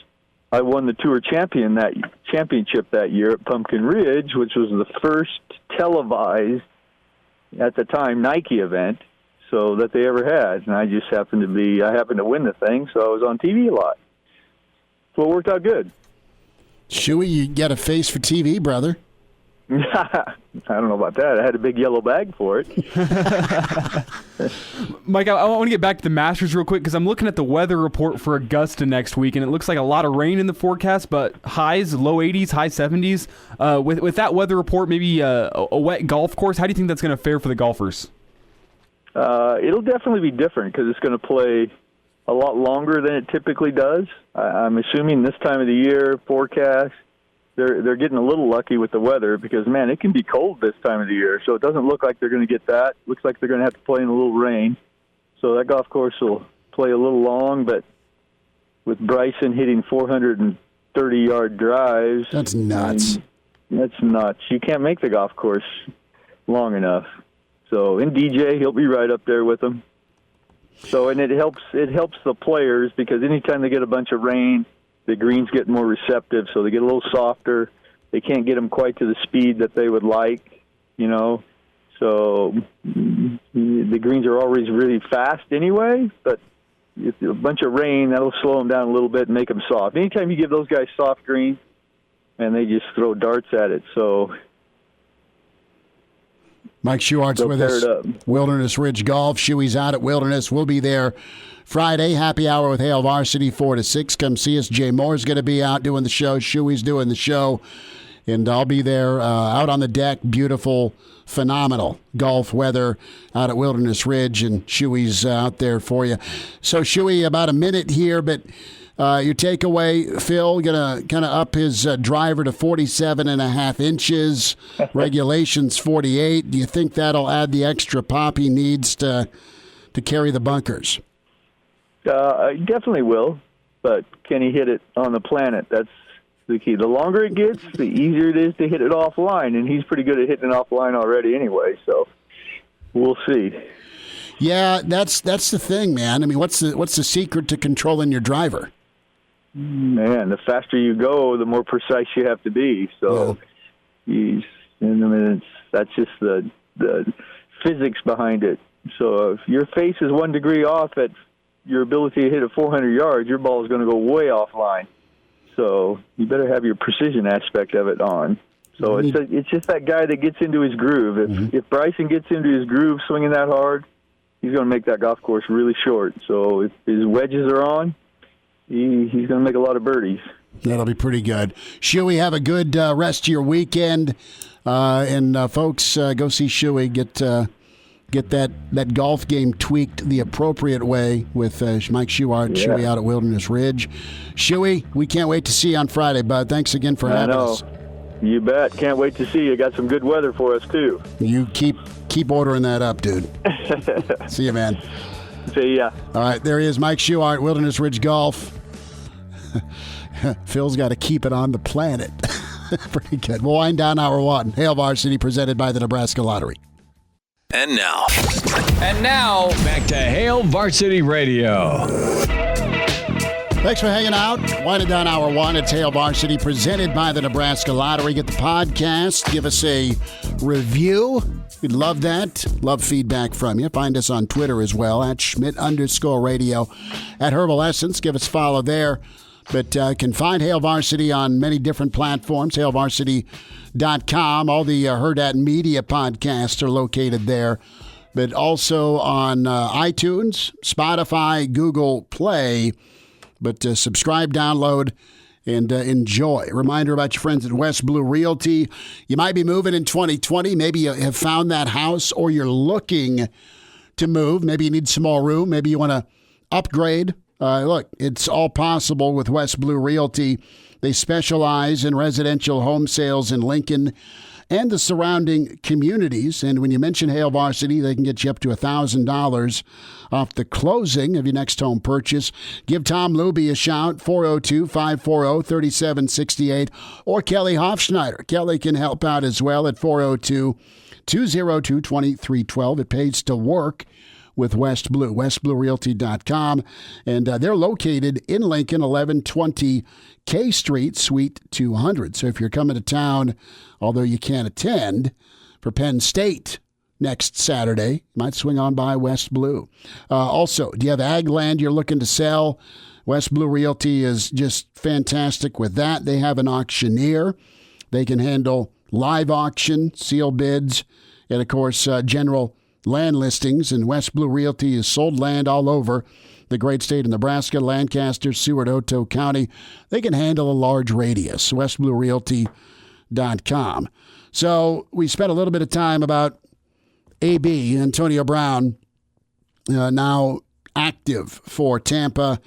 I won the tour championship that year at Pumpkin Ridge, which was the first televised at the time, Nike event, so that they ever had. And I just happened to win the thing, so I was on TV a lot. So it worked out good. Shuey, you got a face for TV, brother. I don't know about that. I had a big yellow bag for it. Mike, I want to get back to the Masters real quick because I'm looking at the weather report for Augusta next week, and it looks like a lot of rain in the forecast, but highs, low 80s, high 70s. With that weather report, maybe a wet golf course, how do you think that's going to fare for the golfers? It'll definitely be different because it's going to play a lot longer than it typically does. I'm assuming this time of the year, forecast, they're getting a little lucky with the weather because, man, it can be cold this time of the year. So it doesn't look like they're going to get that. Looks like they're going to have to play in a little rain. So that golf course will play a little long, but with Bryson hitting 430-yard drives. That's nuts. That's nuts. You can't make the golf course long enough. So in DJ, he'll be right up there with them. So, and it helps the players because anytime they get a bunch of rain, the greens get more receptive, so they get a little softer. They can't get them quite to the speed that they would like, So the greens are always really fast anyway, but if a bunch of rain, that'll slow them down a little bit and make them soft. Anytime you give those guys soft greens, and they just throw darts at it, so... Mike Schuart's with us, Wilderness Ridge Golf. Shuey's out at Wilderness. We'll be there Friday, happy hour with Hail Varsity, 4 to 6. Come see us. Jay Moore's going to be out doing the show. Shuey's doing the show. And I'll be there out on the deck. Beautiful, phenomenal golf weather out at Wilderness Ridge. And Shuey's out there for you. So, Shuey, about a minute here, but... your takeaway, Phil, going to kind of up his driver to 47.5 inches. Regulations 48. Do you think that'll add the extra pop he needs to carry the bunkers? He definitely will, but can he hit it on the planet? That's the key. The longer it gets, the easier it is to hit it offline, and he's pretty good at hitting it offline already anyway, so we'll see. Yeah, that's the thing, man. I mean, what's the secret to controlling your driver? Man, the faster you go, the more precise you have to be. So, that's just the physics behind it. So, if your face is 1 degree off at your ability to hit at 400 yards, your ball is going to go way offline. So, you better have your precision aspect of it on. So, it's just that guy that gets into his groove. If Bryson gets into his groove swinging that hard, he's going to make that golf course really short. So, if his wedges are on, he's going to make a lot of birdies. That'll be pretty good. Shuey, have a good rest of your weekend. And folks, go see Shuey. Get that golf game tweaked the appropriate way with Mike Schuart, Shuey out at Wilderness Ridge. Shuey, we can't wait to see you on Friday, bud. Thanks again for having us. You bet. Can't wait to see you. Got some good weather for us, too. You keep ordering that up, dude. See you, man. See ya. All right, there he is, Mike Schuart, Wilderness Ridge Golf. Phil's got to keep it on the planet. Pretty good. We'll wind down hour one. Hail Varsity, presented by the Nebraska Lottery. And now, back to Hail Varsity Radio. Thanks for hanging out. Winding down hour one. It's Hail Varsity, presented by the Nebraska Lottery. Get the podcast. Give us a review. We'd love that. Love feedback from you. Find us on Twitter as well, at Schmidt_radio. At Herbal Essence. Give us a follow there. But can find Hail Varsity on many different platforms. HailVarsity.com. All the Hurrdat Media podcasts are located there. But also on iTunes, Spotify, Google Play. But subscribe, download, and enjoy. Reminder about your friends at West Blue Realty. You might be moving in 2020. Maybe you have found that house, or you're looking to move. Maybe you need some more room. Maybe you want to upgrade. Look, it's all possible with West Blue Realty. They specialize in residential home sales in Lincoln and the surrounding communities. And when you mention Hail Varsity, they can get you up to $1,000 off the closing of your next home purchase. Give Tom Luby a shout, 402-540-3768, or Kelly Hofschneider. Kelly can help out as well at 402-202-2312. It pays to work with West Blue, westbluerealty.com. And they're located in Lincoln, 1120 K Street, Suite 200. So if you're coming to town, although you can't attend, for Penn State next Saturday. Might swing on by West Blue. Also, do you have ag land you're looking to sell? West Blue Realty is just fantastic with that. They have an auctioneer. They can handle live auction, seal bids, and, of course, general land listings. And West Blue Realty has sold land all over the great state of Nebraska, Lancaster, Seward, Otoe County. They can handle a large radius. WestBlueRealty.com. So we spent a little bit of time about AB, Antonio Brown, now active for Tampa.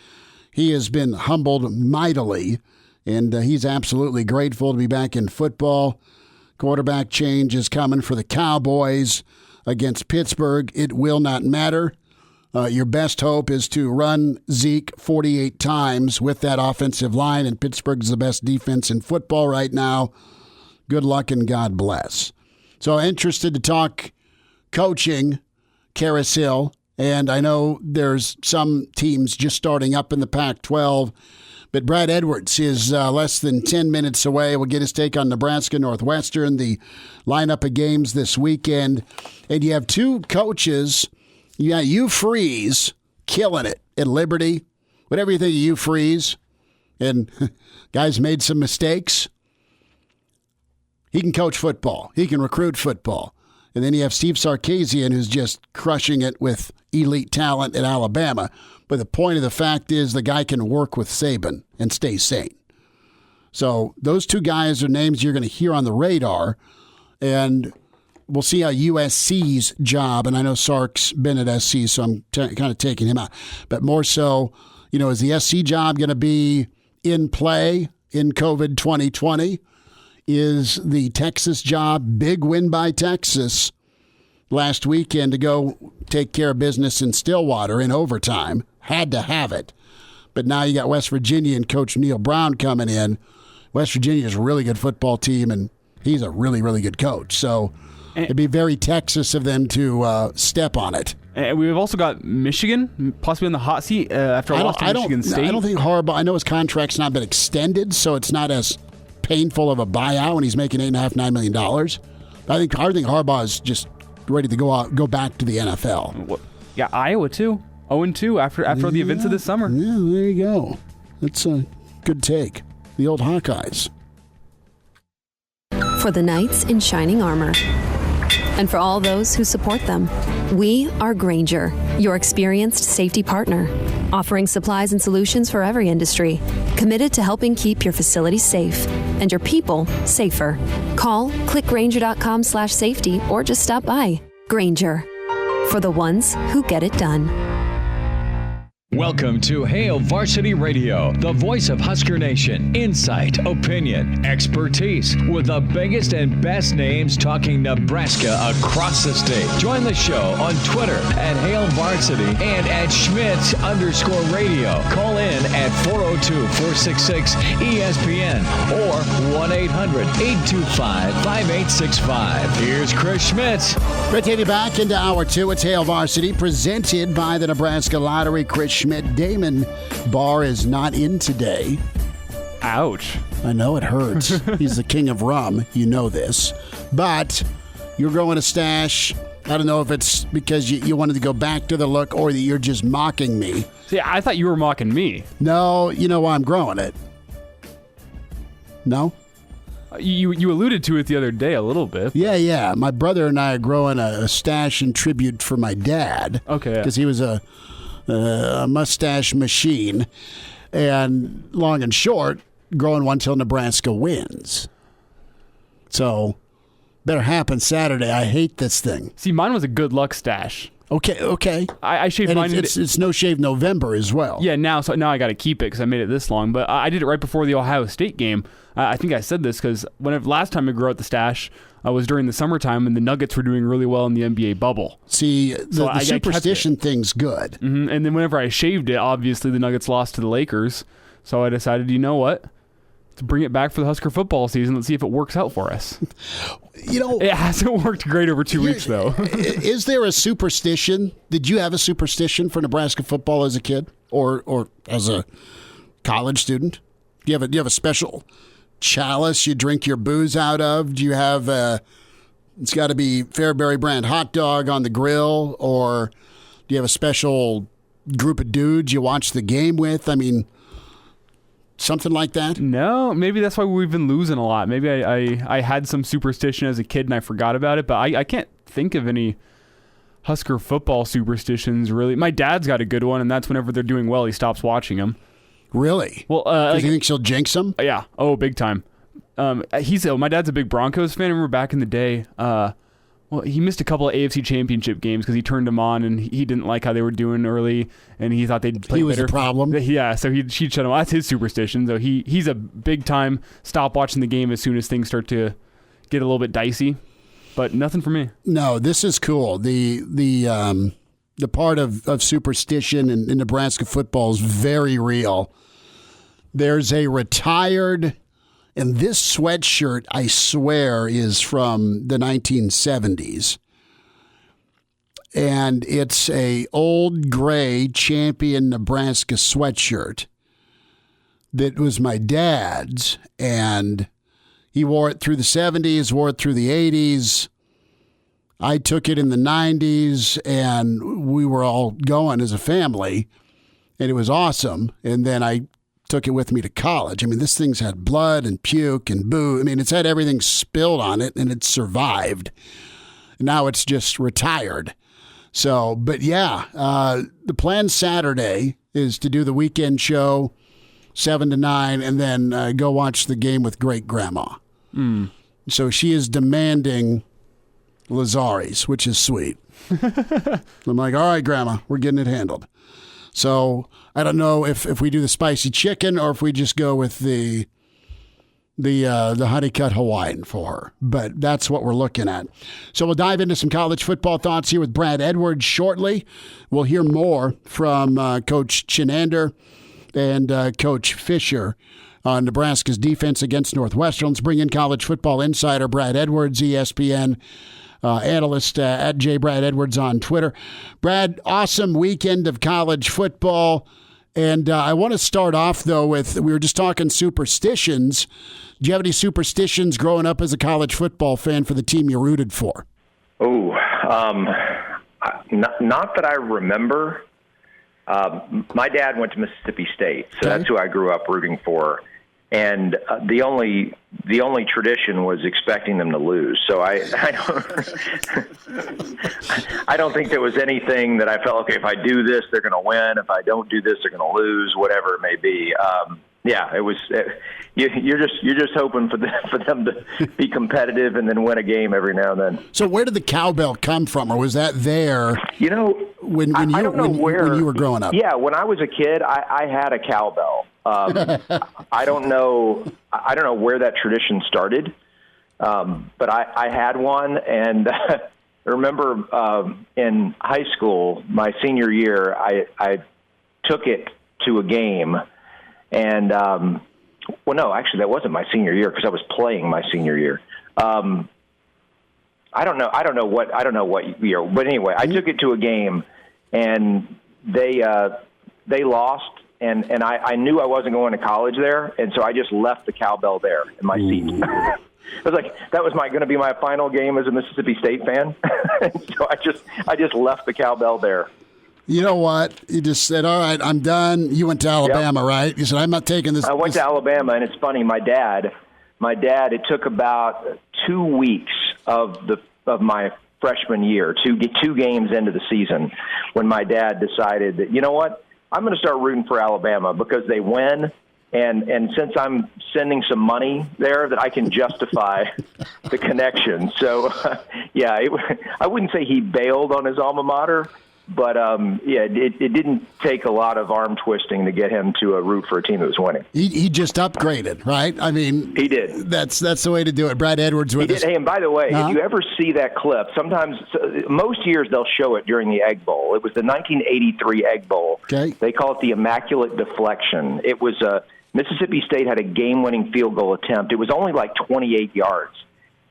He has been humbled mightily, and he's absolutely grateful to be back in football. Quarterback change is coming for the Cowboys against Pittsburgh. It will not matter. Your best hope is to run Zeke 48 times with that offensive line, and Pittsburgh's the best defense in football right now. Good luck and God bless. So interested to talk coaching, carousel, and I know there's some teams just starting up in the Pac-12, but Brad Edwards is less than 10 minutes away. We'll get his take on Nebraska, Northwestern, the lineup of games this weekend. And you have two coaches. Yeah, Hugh Freeze killing it at Liberty. Whatever you think of Hugh Freeze, and guys made some mistakes. He can coach football. He can recruit football. And then you have Steve Sarkisian, who's just crushing it with elite talent at Alabama. But the point of the fact is the guy can work with Saban and stay sane. So those two guys are names you're going to hear on the radar. And we'll see how USC's job, and I know Sark's been at SC, so I'm kind of taking him out. But more so, is the SC job going to be in play in COVID 2020? Is the Texas job, big win by Texas last weekend to go take care of business in Stillwater in overtime. Had to have it. But now you got West Virginia and Coach Neil Brown coming in. West Virginia is a really good football team, and he's a really, really good coach. So it'd be very Texas of them to step on it. And we've also got Michigan, possibly on the hot seat after a loss to Michigan State. I don't think Harbaugh, I know his contract's not been extended, so it's not as painful of a buyout when he's making $8.5, $9 million. I think Harbaugh is just ready to go back to the NFL. Yeah, Iowa too. 0-2 after the events of this summer. Yeah, there you go. That's a good take. The old Hawkeyes. For the knights in shining armor, and for all those who support them, we are Grainger, your experienced safety partner, offering supplies and solutions for every industry, committed to helping keep your facilities safe and your people safer. Call, click Grainger.com/safety, or just stop by. Grainger, for the ones who get it done. Welcome to Hail Varsity Radio, the voice of Husker Nation. Insight, opinion, expertise, with the biggest and best names talking Nebraska across the state. Join the show on Twitter at Hail Varsity and at Schmitz_radio. Call in at 402-466-ESPN or 1-800-825-5865. Here's Chris Schmitz. Great to have you back into Hour 2. It's Hail Varsity, presented by the Nebraska Lottery. Chris Schmidt. Damon Barr is not in today. Ouch. I know it hurts. He's the king of rum. You know this. But you're growing a stash. I don't know if it's because you wanted to go back to the look or that you're just mocking me. See, I thought you were mocking me. No, you know why I'm growing it. No? You alluded to it the other day a little bit. Yeah. My brother and I are growing a stash in tribute for my dad. Okay. Because he was a mustache machine, and long and short, growing one till Nebraska wins. So, better happen Saturday. I hate this thing. See, mine was a good luck stash. Okay. I shaved mine. It's No Shave November as well. Yeah, now I got to keep it because I made it this long. But I did it right before the Ohio State game. I think I said this because last time I grew out the stash was during the summertime, and the Nuggets were doing really well in the NBA bubble. See, the superstition thing's good. Mm-hmm. And then whenever I shaved it, obviously the Nuggets lost to the Lakers. So I decided, you know what? To bring it back for the Husker football season. Let's see if it works out for us. It hasn't worked great over 2 weeks, though. Is there a superstition? Did you have a superstition for Nebraska football as a kid or as a college student? Do you have a special chalice you drink your booze out of? Do you have It's got to be Fairbury brand hot dog on the grill, or do you have a special group of dudes you watch the game with? I mean, something like that? No, maybe that's why we've been losing a lot. Maybe I had some superstition as a kid and I forgot about it, but I can't think of any Husker football superstitions, really. My dad's got a good one, and that's whenever they're doing well, he stops watching them. Really? Well, because he thinks he'll jinx them? Yeah. Oh, big time. My dad's a big Broncos fan. I remember back in the day, he missed a couple of AFC Championship games because he turned them on and he didn't like how they were doing early, and he thought they'd play He was better. the problem. Yeah, so he'd shut them. That's his superstition. So he's a big time stop watching the game as soon as things start to get a little bit dicey. But nothing for me. No, this is cool. The part of superstition in Nebraska football is very real. There's a retired, and this sweatshirt, I swear, is from the 1970s. And it's a old gray Champion Nebraska sweatshirt that was my dad's, and he wore it through the 70s, wore it through the 80s. I took it in the 90s, and we were all going as a family, and it was awesome. And then I took it with me to college. I mean, this thing's had blood and puke and boo. I mean, it's had everything spilled on it, and it survived. Now it's just retired. So, but yeah, the plan Saturday is to do the weekend show, 7 to 9, and then go watch the game with great grandma. So she is demanding Lazari's, which is sweet. I'm like, all right, grandma, we're getting it handled. So I don't know if we do the spicy chicken or if we just go with the honey cut Hawaiian for her, but that's what we're looking at. So we'll dive into some college football thoughts here with Brad Edwards shortly. We'll hear more from Coach Chinander and Coach Fisher on Nebraska's defense against Northwestern. Let's bring in college football insider Brad Edwards, ESPN analyst at JBradEdwards on Twitter. Brad, awesome weekend of college football. And I want to start off, though, with, we were just talking superstitions. Do you have any superstitions growing up as a college football fan for the team you rooted for? Oh, not that I remember. My dad went to Mississippi State, so that's who I grew up rooting for. And the only tradition was expecting them to lose. So I don't think there was anything that I felt, okay, if I do this, they're going to win. If I don't do this, they're going to lose. Whatever it may be. It was. You're just hoping for them to be competitive and then win a game every now and then. So where did the cowbell come from, or was that there? When you were growing up? Yeah, when I was a kid, I had a cowbell. I don't know where that tradition started, but I had one, and I remember in high school, my senior year, I took it to a game, and actually that wasn't my senior year because I was playing my senior year. I don't know what year, but anyway, I took it to a game, and they lost. And I knew I wasn't going to college there, and so I just left the cowbell there in my seat. I was like, that was going to be my final game as a Mississippi State fan. So I just left the cowbell there. You know what? You just said, all right, I'm done. You went to Alabama, right? You said, I'm not taking this. I went to Alabama, and it's funny. My dad, it took about 2 weeks of my freshman year to get 2 games into the season when my dad decided that, you know what? I'm going to start rooting for Alabama because they win, and since I'm sending some money there, that I can justify the connection. So, I wouldn't say he bailed on his alma mater, but it didn't take a lot of arm twisting to get him to root for a team that was winning. He just upgraded, right? I mean, he did. That's the way to do it. Brad Edwards with us. Hey, and by the way, if you ever see that clip, most years they'll show it during the Egg Bowl. It was the 1983 Egg Bowl. Okay. They call it the Immaculate Deflection. It was Mississippi State had a game-winning field goal attempt. It was only like 28 yards,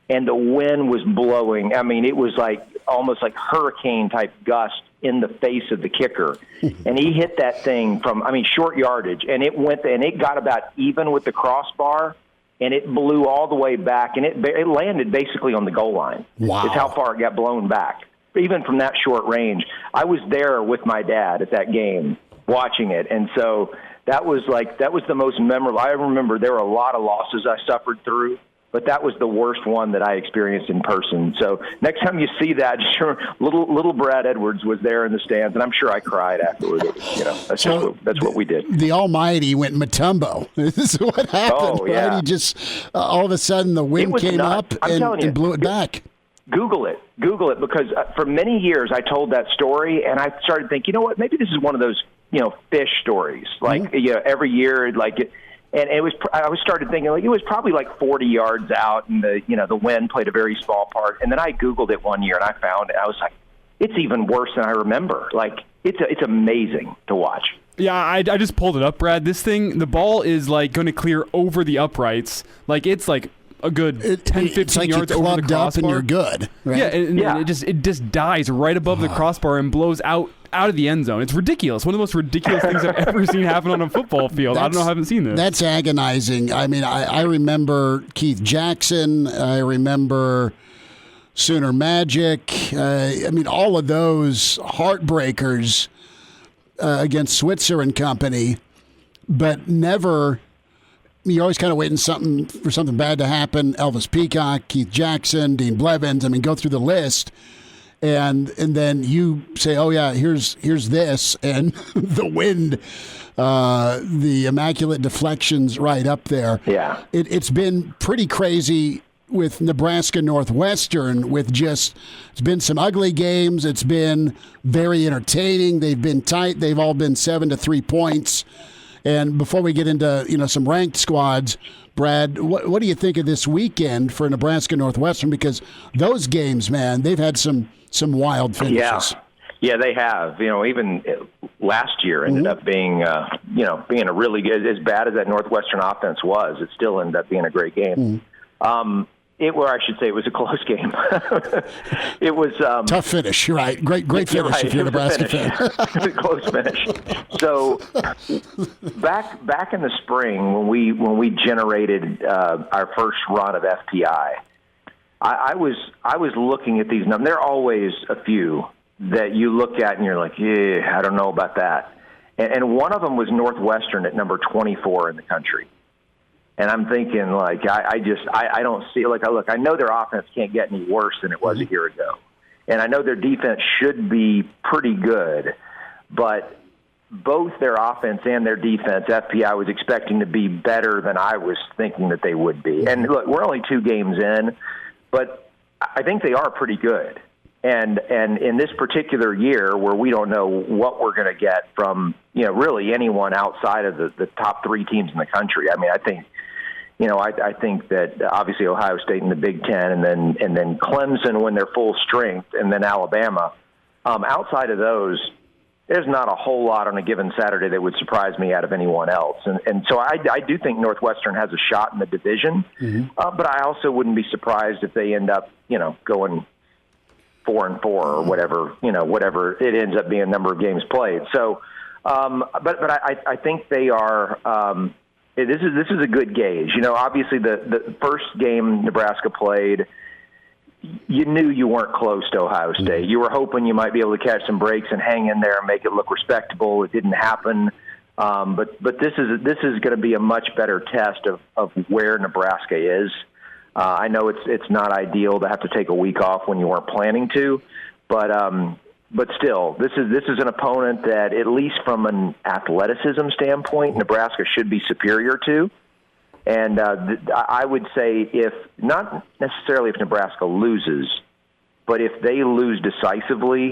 and the wind was blowing. I mean, it was like almost like hurricane-type gust in the face of the kicker, and he hit that thing from, short yardage, and it got about even with the crossbar, and it blew all the way back, and it landed basically on the goal line. Wow. It's how far it got blown back. Even from that short range, I was there with my dad at that game watching it, and so that was the most memorable. I remember there were a lot of losses I suffered through, but that was the worst one that I experienced in person. So next time you see that, just remember, little Brad Edwards was there in the stands, and I'm sure I cried afterward. That's what we did. The Almighty went Matumbo. This is what happened. Oh, yeah. Right? He just all of a sudden the wind came nuts. up and blew it back. Google it, because for many years I told that story, and I started thinking, you know what, maybe this is one of those, fish stories. Like, every year, like it, and it was. I started thinking, like, it was probably like 40 yards out, and the wind played a very small part. And then I Googled it one year, and I found it. I was like, it's even worse than I remember. Like, it's amazing to watch. Yeah, I just pulled it up, Brad. This thing, the ball is like going to clear over the uprights. Like, it's like a good 10, 15 yards over the crossbar. Up and you're good. Right? Yeah, and it just dies right above the crossbar and blows out of the end zone. It's ridiculous. One of the most ridiculous things I've ever seen happen on a football field. I don't know. I haven't seen this. That's agonizing. I mean, I remember Keith Jackson. I remember Sooner Magic. All of those heartbreakers against Switzer and company, but never. You're always kind of waiting for something bad to happen. Elvis Peacock, Keith Jackson, Dean Blevins. Go through the list, and then you say, "Oh yeah, here's this," and the wind, the immaculate deflections right up there. Yeah, it's been pretty crazy with Nebraska Northwestern. It's been some ugly games. It's been very entertaining. They've been tight. They've all been 7 to 3 points. And before we get into some ranked squads, Brad, what do you think of this weekend for Nebraska Northwestern? Because those games, man, they've had some wild finishes. Yeah, they have. Even last year ended up being being a really good. As bad as that Northwestern offense was, it still ended up being a great game. It was a close game. It was tough finish. You're right. Great finish if you're a Nebraska fan. It was a close finish. So back in the spring when we generated our first run of FPI, I was looking at these numbers. There are always a few that you look at and you're like, yeah, I don't know about that. And one of them was Northwestern at number 24 in the country. And I'm thinking, like, I don't see, like, I know their offense can't get any worse than it was a year ago. And I know their defense should be pretty good. But both their offense and their defense, FPI was expecting to be better than I was thinking that they would be. And, look, we're only 2 games in, but I think they are pretty good. And in this particular year where we don't know what we're going to get from, really anyone outside of the top 3 teams in the country, I think – I think that obviously Ohio State in the Big Ten, and then Clemson when they're full strength, and then Alabama. Outside of those, there's not a whole lot on a given Saturday that would surprise me out of anyone else. And so I do think Northwestern has a shot in the division, but I also wouldn't be surprised if they end up, going 4-4 or whatever it ends up being, number of games played. So, but I think they are. This is a good gauge. Obviously the first game Nebraska played, you knew you weren't close to Ohio State. You were hoping you might be able to catch some breaks and hang in there and make it look respectable. It didn't happen. But this is going to be a much better test of where Nebraska is. I know it's not ideal to have to take a week off when you weren't planning to, but still, this is an opponent that, at least from an athleticism standpoint, Nebraska should be superior to. And I would say, if not necessarily if Nebraska loses, but if they lose decisively,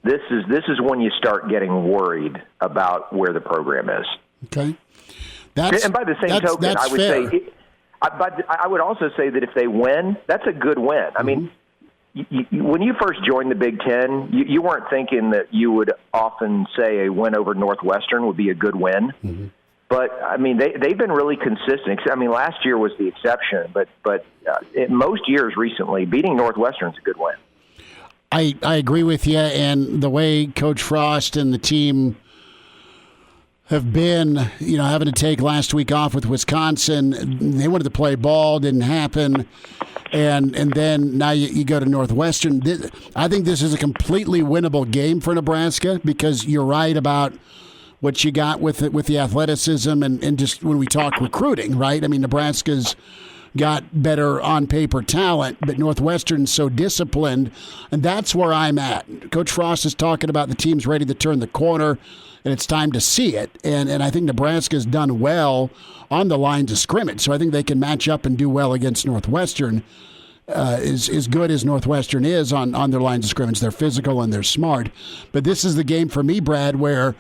this is when you start getting worried about where the program is. Okay. And by the same token, I would say, I would also say that if they win, that's a good win. I mean. When you first joined the Big Ten, you weren't thinking that you would often say a win over Northwestern would be a good win. But, they've been really consistent. Last year was the exception, but in most years recently, beating Northwestern is a good win. I agree with you, and the way Coach Frost and the team have been, having to take last week off with Wisconsin. They wanted to play ball, didn't happen. And then now you go to Northwestern. I think this is a completely winnable game for Nebraska because you're right about what you got with the athleticism and just when we talk recruiting, right? I mean, Nebraska's got better on-paper talent, but Northwestern's so disciplined, and that's where I'm at. Coach Frost is talking about the team's ready to turn the corner, and it's time to see it. And I think Nebraska's done well on the lines of scrimmage, so I think they can match up and do well against Northwestern. As good as Northwestern is on their lines of scrimmage. They're physical and they're smart. But this is the game for me, Brad, where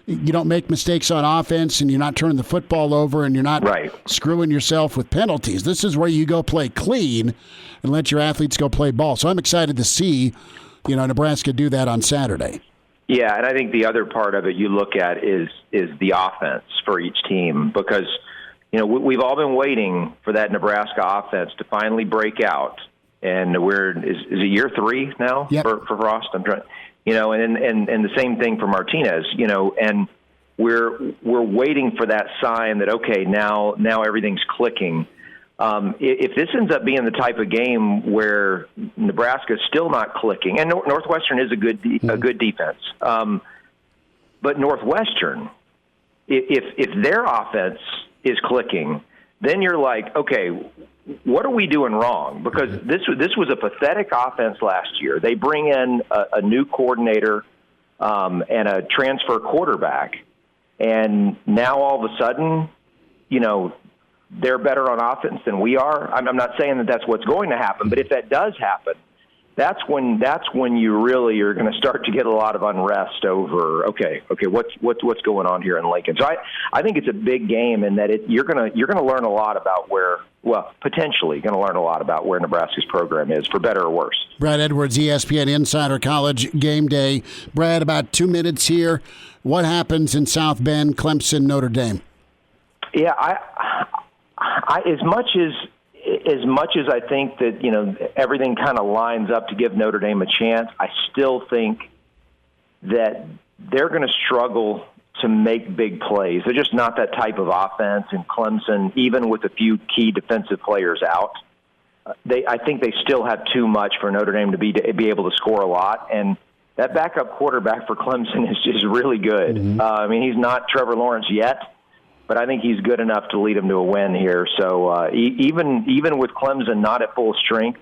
you don't make mistakes on offense and you're not turning the football over and you're not screwing yourself with penalties. This is where you go play clean and let your athletes go play ball. So I'm excited to see, Nebraska do that on Saturday. Yeah, and I think the other part of it you look at is the offense for each team because, we've all been waiting for that Nebraska offense to finally break out. And is it year 3 now for Frost? I'm trying. And the same thing for Martinez, and we're waiting for that sign that, okay, now everything's clicking. If this ends up being the type of game where Nebraska's still not clicking, and Northwestern is a good defense, but Northwestern, if their offense is clicking, then you're like, okay, what are we doing wrong? Because this was a pathetic offense last year. They bring in a new coordinator and a transfer quarterback, and now all of a sudden, they're better on offense than we are. I'm not saying that that's what's going to happen, but if that does happen, that's when you really are going to start to get a lot of unrest over okay, what's going on here in Lincoln. So I think it's a big game in that you're going to learn a lot about potentially going to learn a lot about where Nebraska's program is, for better or worse. Brad Edwards, ESPN Insider College Game Day. Brad, about 2 minutes here. What happens in South Bend, Clemson, Notre Dame? Yeah, I as much as I think that, everything kind of lines up to give Notre Dame a chance, I still think that they're going to struggle to make big plays. They're just not that type of offense. And Clemson, even with a few key defensive players out, I think they still have too much for Notre Dame to be able to score a lot. And that backup quarterback for Clemson is just really good. Mm-hmm. He's not Trevor Lawrence yet, but I think he's good enough to lead them to a win here. So even with Clemson not at full strength,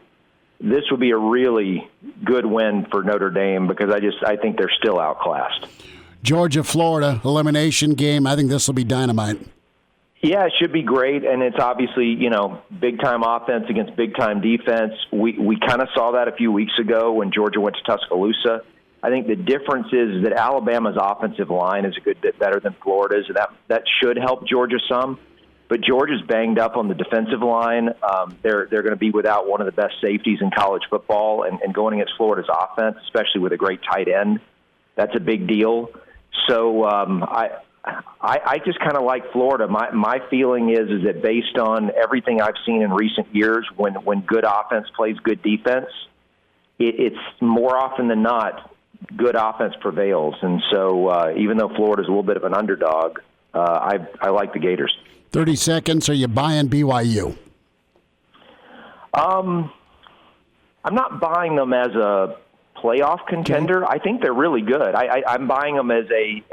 this would be a really good win for Notre Dame because I think they're still outclassed. Georgia, Florida, elimination game. I think this will be dynamite. Yeah, it should be great, and it's obviously, big-time offense against big-time defense. We kind of saw that a few weeks ago when Georgia went to Tuscaloosa. I think the difference is that Alabama's offensive line is a good bit better than Florida's. That should help Georgia some. But Georgia's banged up on the defensive line. They're going to be without one of the best safeties in college football, and going against Florida's offense, especially with a great tight end, that's a big deal. So I just kind of like Florida. My feeling is that based on everything I've seen in recent years, when good offense plays good defense, it's more often than not good offense prevails. And so even though Florida's a little bit of an underdog, I like the Gators. 30 seconds. Are you buying BYU? I'm not buying them as a playoff contender. I think they're really good. I'm buying them as a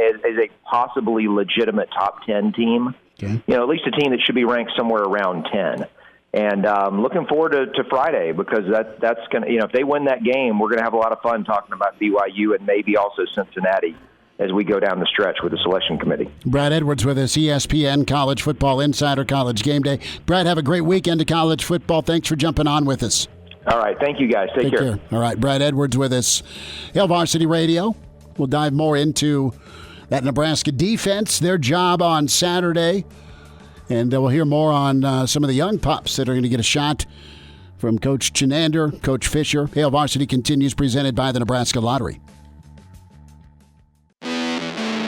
possibly legitimate top 10 team. Okay. At least a team that should be ranked somewhere around 10. And looking forward to Friday because that's going to, if they win that game, we're going to have a lot of fun talking about BYU and maybe also Cincinnati as we go down the stretch with the selection committee. Brad Edwards with us, ESPN College Football Insider College Game Day. Brad, have a great weekend of college football. Thanks for jumping on with us. All right. Thank you, guys. Take care. All right. Brad Edwards with us. Hail Varsity Radio. We'll dive more into that Nebraska defense, their job on Saturday. And we'll hear more on some of the young pups that are going to get a shot from Coach Chenander, Coach Fisher. Hail Varsity continues, presented by the Nebraska Lottery.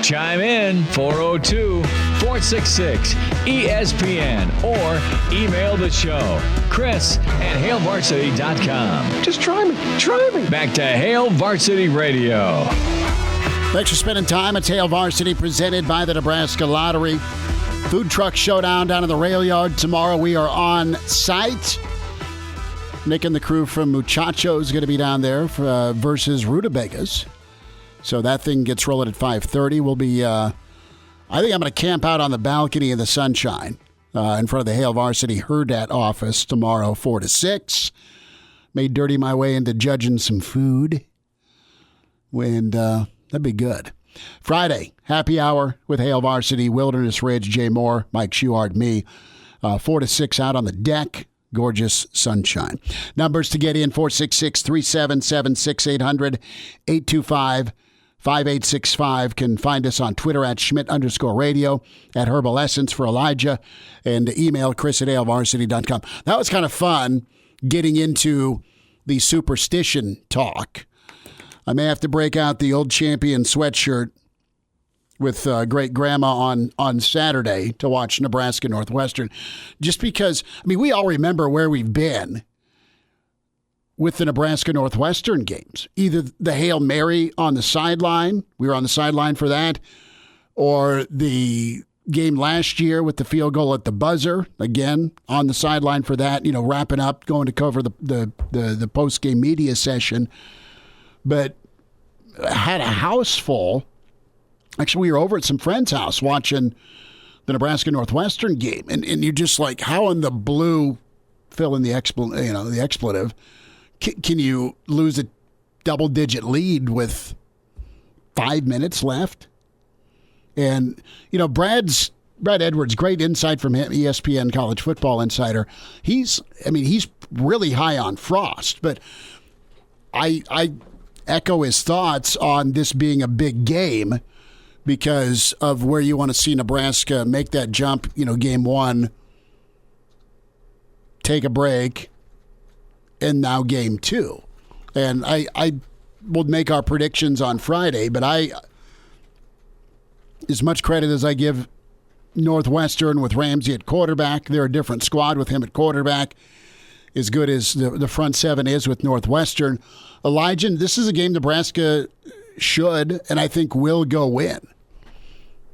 Chime in 402-466-ESPN or email the show, Chris@HailVarsity.com. Just try me. Back to Hail Varsity Radio. Thanks for spending time. It's Hail Varsity presented by the Nebraska Lottery. Food truck showdown down in the rail yard tomorrow. We are on site. Nick and the crew from Muchacho is going to be down there versus Rutabagas. So that thing gets rolling at 5:30. We'll be, I think I'm going to camp out on the balcony in the sunshine in front of the Hail Varsity Hurrdat office tomorrow, 4 to 6. May dirty my way into judging some food. And that'd be good. Friday, happy hour with Hail Varsity, Wilderness Ridge, Jay Moore, Mike Schuhart, me. 4 to 6 out on the deck. Gorgeous sunshine. Numbers to get in, 466-377-6800, 825-5865. Can find us on Twitter at Schmidt_radio, at Herbal Essence for Elijah, and email Chris@hailvarsity.com. That was kind of fun getting into the superstition talk. I may have to break out the old champion sweatshirt with great grandma on Saturday to watch Nebraska Northwestern, just because, I mean, we all remember where we've been with the Nebraska Northwestern games. Either the Hail Mary on the sideline, we were on the sideline for that, or the game last year with the field goal at the buzzer, again, on the sideline for that, wrapping up, going to cover the post-game media session. But had a house full. Actually, we were over at some friend's house watching the Nebraska Northwestern game, and you're just like, how in the blue, fill in the expletive, can you lose a double-digit lead with 5 minutes left? And Brad Edwards, great insight from him, ESPN College Football Insider. He's really high on Frost, but I echo his thoughts on this being a big game, because of where you want to see Nebraska make that jump, game one, take a break, and now game two. And I will make our predictions on Friday, but as much credit as I give Northwestern with Ramsey at quarterback, they're a different squad with him at quarterback, as good as the front seven is with Northwestern. Elijah, this is a game Nebraska should and I think will go win.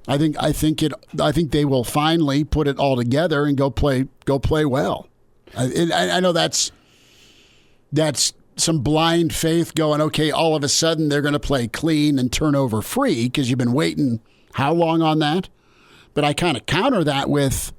I think they will finally put it all together and go play well. I know that's some blind faith going, okay, all of a sudden they're going to play clean and turnover free because you've been waiting how long on that? But I kind of counter that with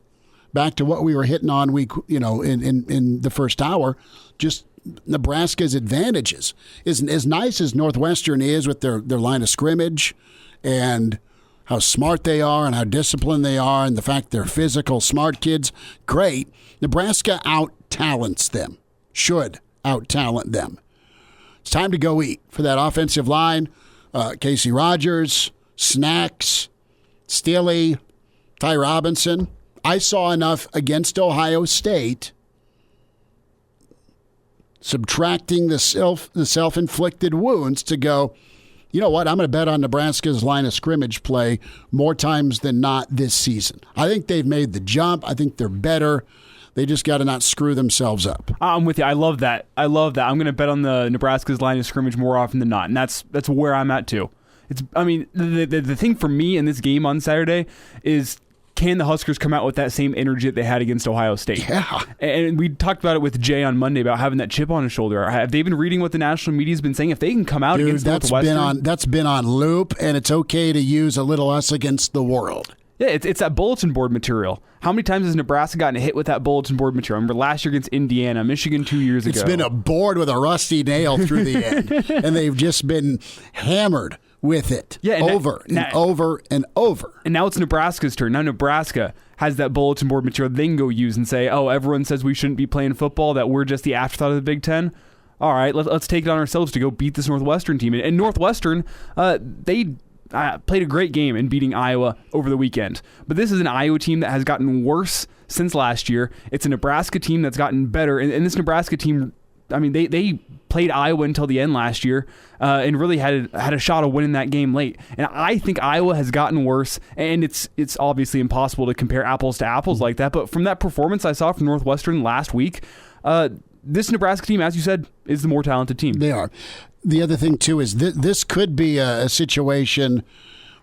back to what we were hitting on in the first hour, just Nebraska's advantages. As nice as Northwestern is with their line of scrimmage and how smart they are and how disciplined they are and the fact they're physical, smart kids, great. Nebraska out-talents them, should out-talent them. It's time to go eat for that offensive line. Casey Rogers, Snacks, Stilly, Ty Robinson. I saw enough against Ohio State, subtracting the self-inflicted wounds, to go, you know what, I'm going to bet on Nebraska's line of scrimmage play more times than not this season. I think they've made the jump. I think they're better. They just got to not screw themselves up. I'm with you. I love that. I'm going to bet on the Nebraska's line of scrimmage more often than not, and that's where I'm at too. The thing for me in this game on Saturday is, can the Huskers come out with that same energy that they had against Ohio State? Yeah. And we talked about it with Jay on Monday about having that chip on his shoulder. Have they been reading what the national media's been saying? If they can come out against Northwestern, that's been on loop, and it's okay to use a little us against the world. Yeah, it's that bulletin board material. How many times has Nebraska gotten hit with that bulletin board material? I remember last year against Indiana, Michigan 2 years ago. It's been a board with a rusty nail through the end, and they've just been hammered with it over and over. And now it's Nebraska's turn. Now Nebraska has that bulletin board material they can go use and say, oh, everyone says we shouldn't be playing football, that we're just the afterthought of the Big Ten. All right, let's take it on ourselves to go beat this Northwestern team. And Northwestern, they played a great game in beating Iowa over the weekend. But this is an Iowa team that has gotten worse since last year. It's a Nebraska team that's gotten better. And this Nebraska team, they played Iowa until the end last year and really had a shot of winning that game late. And I think Iowa has gotten worse, and it's obviously impossible to compare apples to apples like that. But from that performance I saw from Northwestern last week, this Nebraska team, as you said, is the more talented team. They are. The other thing, too, is this could be a situation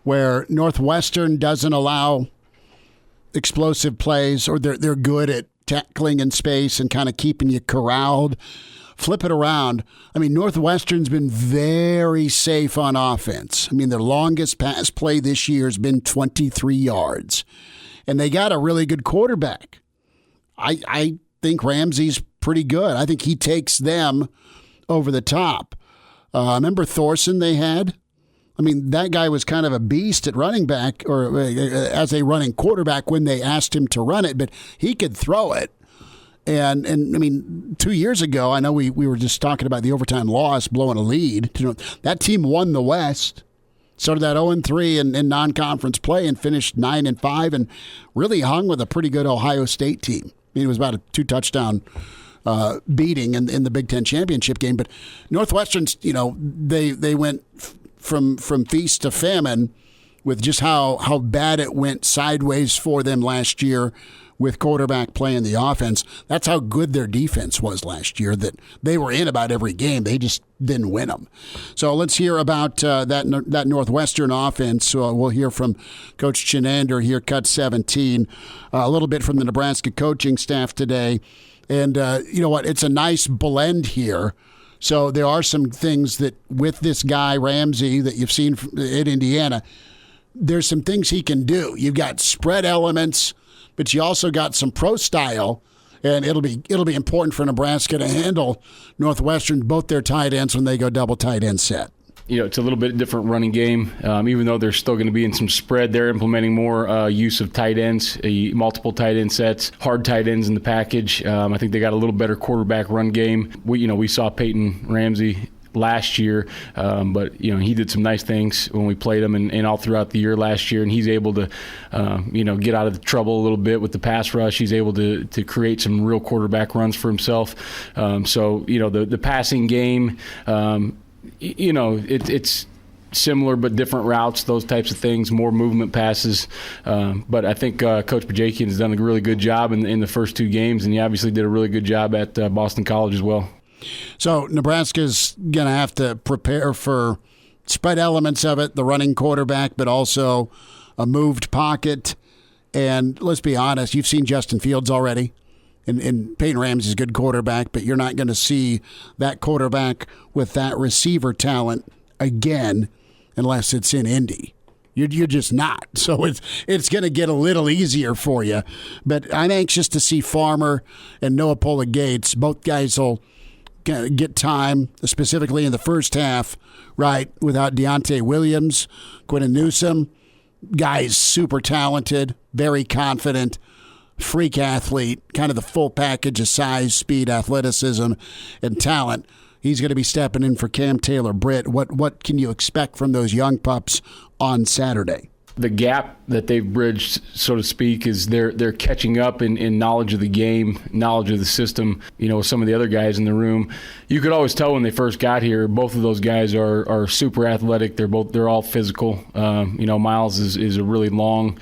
where Northwestern doesn't allow explosive plays, or they're good at tackling in space and kind of keeping you corralled. Flip it around. I mean, Northwestern's been very safe on offense. I mean, their longest pass play this year has been 23 yards. And they got a really good quarterback. I think Ramsey's pretty good. I think he takes them over the top. Remember Thorson they had? I mean, that guy was kind of a beast at running back, or as a running quarterback when they asked him to run it, but he could throw it. And I mean, 2 years ago, I know we were just talking about the overtime loss, blowing a lead. That team won the West, started that 0-3 in non-conference play and finished 9-5, and really hung with a pretty good Ohio State team. I mean, it was about a 2-touchdown beating in the Big Ten championship game. But Northwestern's, they went from feast to famine with just how bad it went sideways for them last year with quarterback play in the offense. That's how good their defense was last year, that they were in about every game. They just didn't win them. So let's hear about that Northwestern offense. We'll hear from Coach Chinander here, Cut 17, a little bit from the Nebraska coaching staff today. And you know what? It's a nice blend here. So there are some things that with this guy, Ramsey, that you've seen in Indiana, there's some things he can do. You've got spread elements, but you also got some pro style, and it'll be important for Nebraska to handle Northwestern, both their tight ends, when they go double tight end set. It's a little bit different running game. Even though they're still going to be in some spread, they're implementing more use of tight ends, multiple tight end sets, hard tight ends in the package. I think they got a little better quarterback run game. We saw Peyton Ramsey last year, but he did some nice things when we played him and all throughout the year last year, and he's able to get out of the trouble a little bit with the pass rush. He's able to create some real quarterback runs for himself. So the passing game, it's similar but different routes, those types of things, more movement passes. But I think Coach Bajakian has done a really good job in the first two games, and he obviously did a really good job at Boston College as well. So Nebraska's going to have to prepare for spread elements of it, the running quarterback, but also a moved pocket. And let's be honest, you've seen Justin Fields already. And Peyton Ramsey's a good quarterback, but you're not going to see that quarterback with that receiver talent again unless it's in Indy. You're just not. So it's going to get a little easier for you. But I'm anxious to see Farmer and Noah Pola-Gates. Both guys will get time, specifically in the first half, right, without Deontay Williams. Quentin Newsome, guy's super talented, very confident, freak athlete, kind of the full package of size, speed, athleticism, and talent. He's going to be stepping in for Cam Taylor-Britt. What can you expect from those young pups on Saturday? The gap that they've bridged, so to speak, is they're catching up in knowledge of the game, knowledge of the system. With some of the other guys in the room, you could always tell when they first got here. Both of those guys are super athletic. They're all physical. Miles is a really long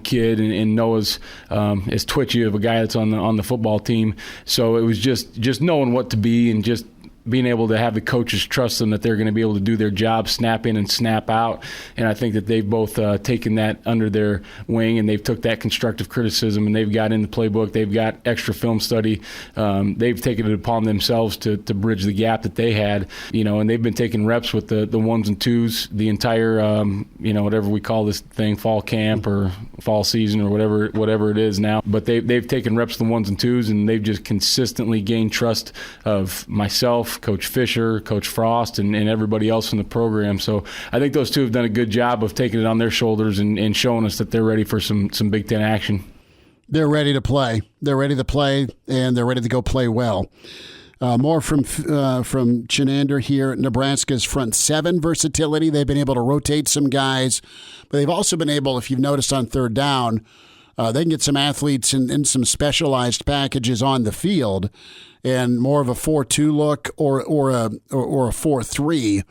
kid, and Noah's as twitchy of a guy that's on the football team. So it was just knowing what to be and just being able to have the coaches trust them that they're going to be able to do their job, snap in and snap out. And I think that they've both taken that under their wing, and they've took that constructive criticism, and they've got in the playbook. They've got extra film study. They've taken it upon themselves to bridge the gap that they had, and they've been taking reps with the ones and twos the entire, whatever we call this thing, fall camp or fall season or whatever it is now. But they've taken reps with the ones and twos, and they've just consistently gained trust of myself, Coach Fisher, Coach Frost, and everybody else in the program. So I think those two have done a good job of taking it on their shoulders and showing us that they're ready for some Big Ten action. They're ready to play. They're ready to play, and they're ready to go play well. More from Chinander here. Nebraska's front seven versatility. They've been able to rotate some guys, but they've also been able, if you've noticed on third down, they can get some athletes in some specialized packages on the field, and more of a 4-2 look or a 4-3,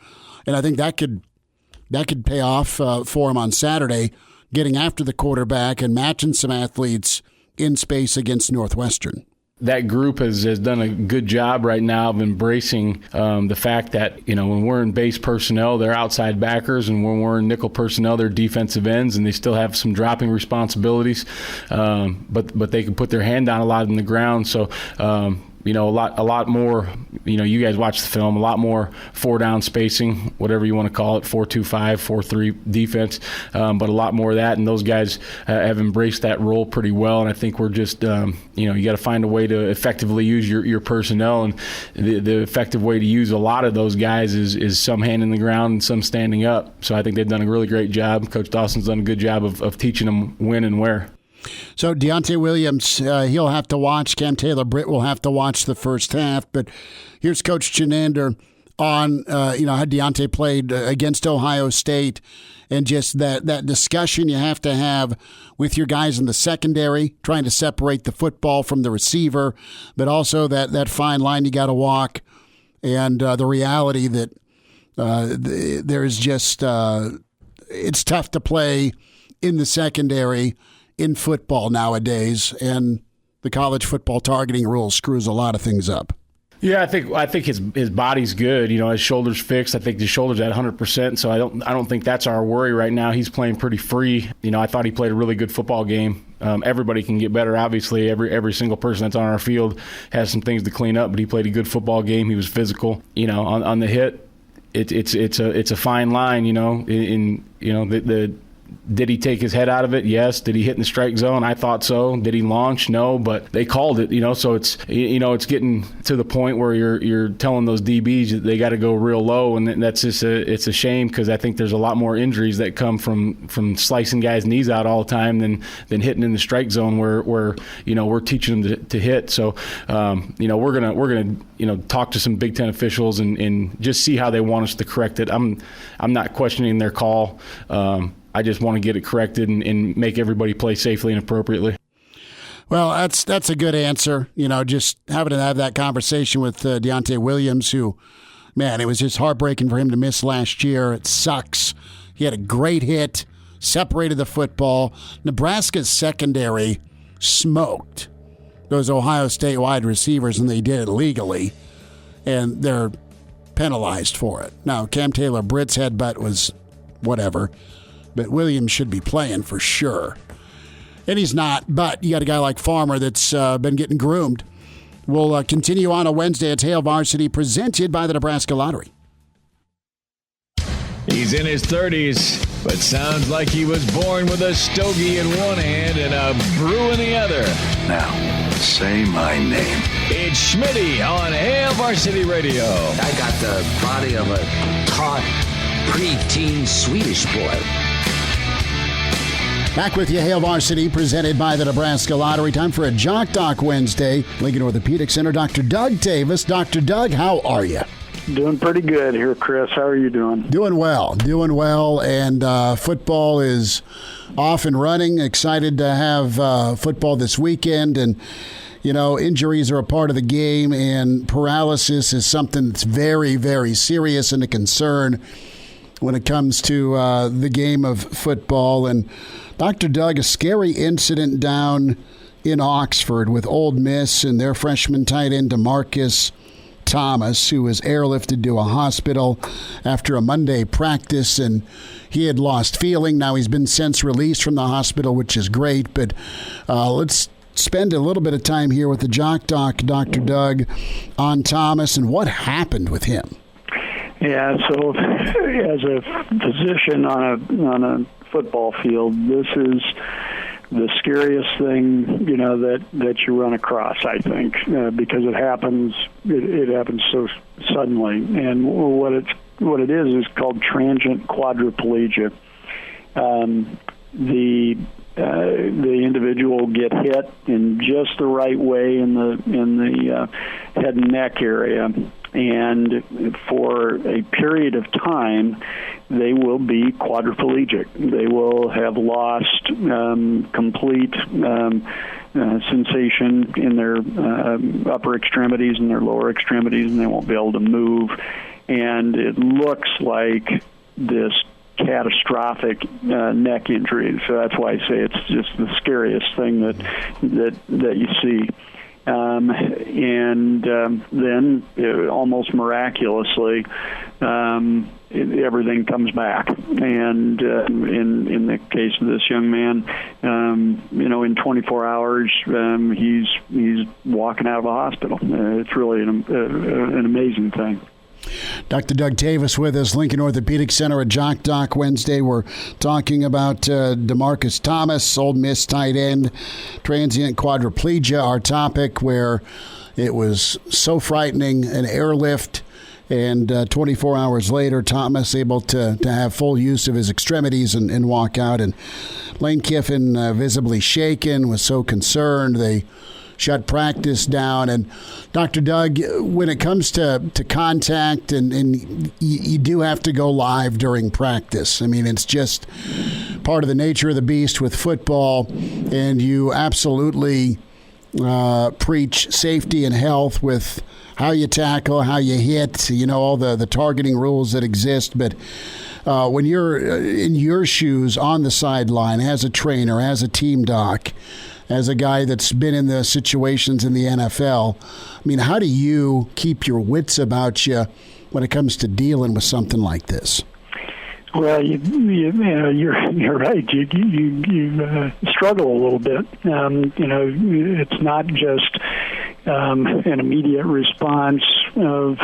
and I think that could pay off for them on Saturday, getting after the quarterback and matching some athletes in space against Northwestern. that group has done a good job right now of embracing the fact that, when we're in base personnel, they're outside backers, and when we're in nickel personnel, they're defensive ends, and they still have some dropping responsibilities, but they can put their hand down a lot in the ground. So a lot more, you guys watch the film, a lot more 4-down spacing, whatever you want to call it, 4-2-5, 4-3 defense, but a lot more of that, and those guys have embraced that role pretty well, and I think we're just, you got to find a way to effectively use your personnel, and the effective way to use a lot of those guys is some hand in the ground and some standing up. So I think they've done a really great job. Coach Dawson's done a good job of teaching them when and where. So Deontay Williams, he'll have to watch. Cam Taylor-Britt will have to watch the first half. But here's Coach Chinander on, how Deontay played against Ohio State, and just that discussion you have to have with your guys in the secondary, trying to separate the football from the receiver, but also that fine line you got to walk, and the reality that there's just it's tough to play in the secondary in football nowadays, and the college football targeting rule screws a lot of things up. Yeah, I think his body's good. His shoulder's fixed. I think his shoulder's at 100%. So I don't think that's our worry right now. He's playing pretty free. I thought he played a really good football game. Everybody can get better. Obviously, every single person that's on our field has some things to clean up. But he played a good football game. He was physical. On the hit, it's a fine line. Did he take his head out of it? Yes. Did he hit in the strike zone? I thought so. Did he launch? No, but they called it, so it's, it's getting to the point where you're telling those DBs that they got to go real low, and that's just it's a shame, because I think there's a lot more injuries that come from slicing guys' knees out all the time than hitting in the strike zone where we're teaching them to hit. So, we're gonna talk to some Big Ten officials and just see how they want us to correct it. I'm not questioning their call. I just want to get it corrected and make everybody play safely and appropriately. Well, that's a good answer. Just having to have that conversation with Deontay Williams, who, man, it was just heartbreaking for him to miss last year. It sucks. He had a great hit, separated the football. Nebraska's secondary smoked those Ohio State wide receivers, and they did it legally, and they're penalized for it. Now, Cam Taylor-Britt's headbutt was whatever, but Williams should be playing for sure. And he's not, but you got a guy like Farmer that's been getting groomed. We'll continue on a Wednesday at Hail Varsity, presented by the Nebraska Lottery. He's in his 30s, but sounds like he was born with a stogie in one hand and a brew in the other. Now, say my name. It's Schmitty on Hail Varsity Radio. I got the body of a taut, preteen Swedish boy. Back with you, Hail Varsity, presented by the Nebraska Lottery. Time for a Jock Doc Wednesday. Lincoln Orthopedic Center, Dr. Doug Davis. Dr. Doug, how are you? Doing pretty good here, Chris. How are you doing? Doing well, and football is off and running. Excited to have football this weekend, and injuries are a part of the game, and paralysis is something that's very, very serious and a concern when it comes to the game of football. And Dr. Doug, a scary incident down in Oxford with Ole Miss and their freshman tight end DeMarcus Thomas, who was airlifted to a hospital after a Monday practice, and he had lost feeling. Now he's been since released from the hospital, which is great. But let's spend a little bit of time here with the Jock Doc, Dr. Doug, on Thomas and what happened with him. Yeah, so as a physician on a football field, this is the scariest thing that you run across, I think, because it happens so suddenly. And what it is called transient quadriplegia. The individual will get hit in just the right way in the head and neck area, and for a period of time, they will be quadriplegic. They will have lost complete sensation in their upper extremities and their lower extremities, and they won't be able to move. And it looks like this catastrophic neck injury. So that's why I say it's just the scariest thing that you see. and then almost miraculously, everything comes back. And in the case of this young man, in 24 hours, he's walking out of a hospital. It's really an amazing thing. Dr. Doug Tavis with us, Lincoln Orthopedic Center at Jock Doc Wednesday. We're talking about DeMarcus Thomas, Ole Miss tight end, transient quadriplegia, our topic, where it was so frightening, an airlift, and 24 hours later, Thomas able to have full use of his extremities and walk out. And Lane Kiffin, visibly shaken, was so concerned. They shut practice down. And Dr. Doug, when it comes to contact, and you do have to go live during practice. I mean, it's just part of the nature of the beast with football, and you absolutely preach safety and health with how you tackle, how you hit, all the targeting rules that exist. But when you're in your shoes on the sideline as a trainer, as a team doc, as a guy that's been in the situations in the NFL, I mean, how do you keep your wits about you when it comes to dealing with something like this? Well, you're right. You struggle a little bit. It's not just an immediate response of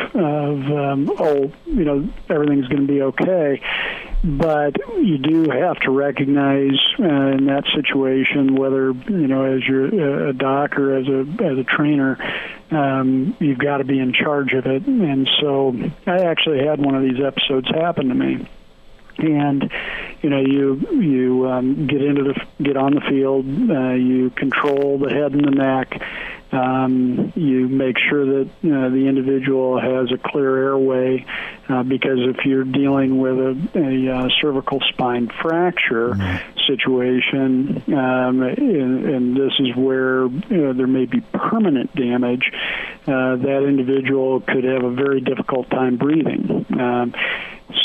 everything's going to be okay. But you do have to recognize in that situation, whether as you're a doc or as a trainer, you've got to be in charge of it. And so I actually had one of these episodes happen to me. And you get on the field, you control the head and the neck. You make sure that the individual has a clear airway, because if you're dealing with a cervical spine fracture situation, and this is where there may be permanent damage, that individual could have a very difficult time breathing.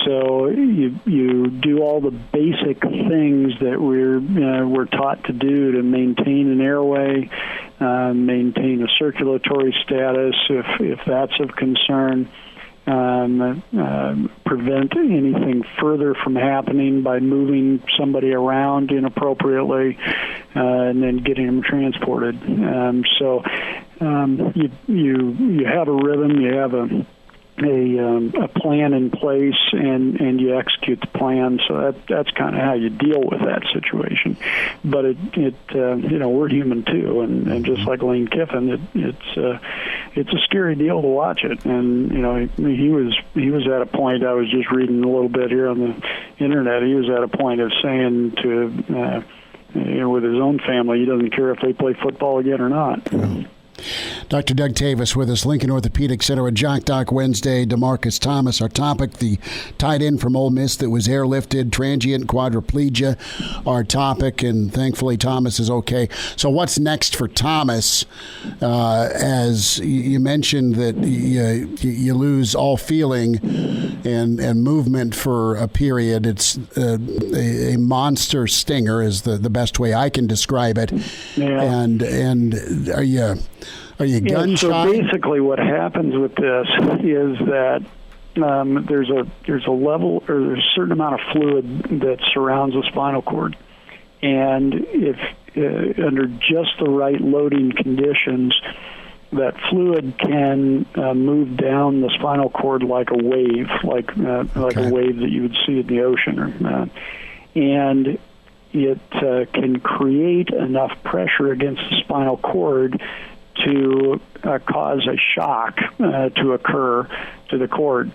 So you do all the basic things that we're taught to do to maintain an airway, maintain a circulatory status if that's of concern, prevent anything further from happening by moving somebody around inappropriately, and then getting them transported. So you have a rhythm, you have a plan in place, and you execute the plan. So that's kind of how you deal with that situation. But we're human too, and just like Lane Kiffin, it's a scary deal to watch it. And he was at a point. I was just reading a little bit here on the internet. He was at a point of saying to with his own family, he doesn't care if they play football again or not. Yeah. Dr. Doug Tavis with us, Lincoln Orthopedic Center at Jock Doc Wednesday. DeMarcus Thomas, our topic, the tight end from Ole Miss that was airlifted, transient quadriplegia, our topic, and thankfully Thomas is okay. So what's next for Thomas? As you mentioned that you lose all feeling and movement for a period. It's a monster stinger is the best way I can describe it. Yeah. And are you gun shy? So basically what happens with this is that there's a level, or there's a certain amount of fluid that surrounds the spinal cord. And if under just the right loading conditions, that fluid can move down the spinal cord like a wave, like a wave that you would see in the ocean. And it can create enough pressure against the spinal cord to cause a shock to occur to the cord.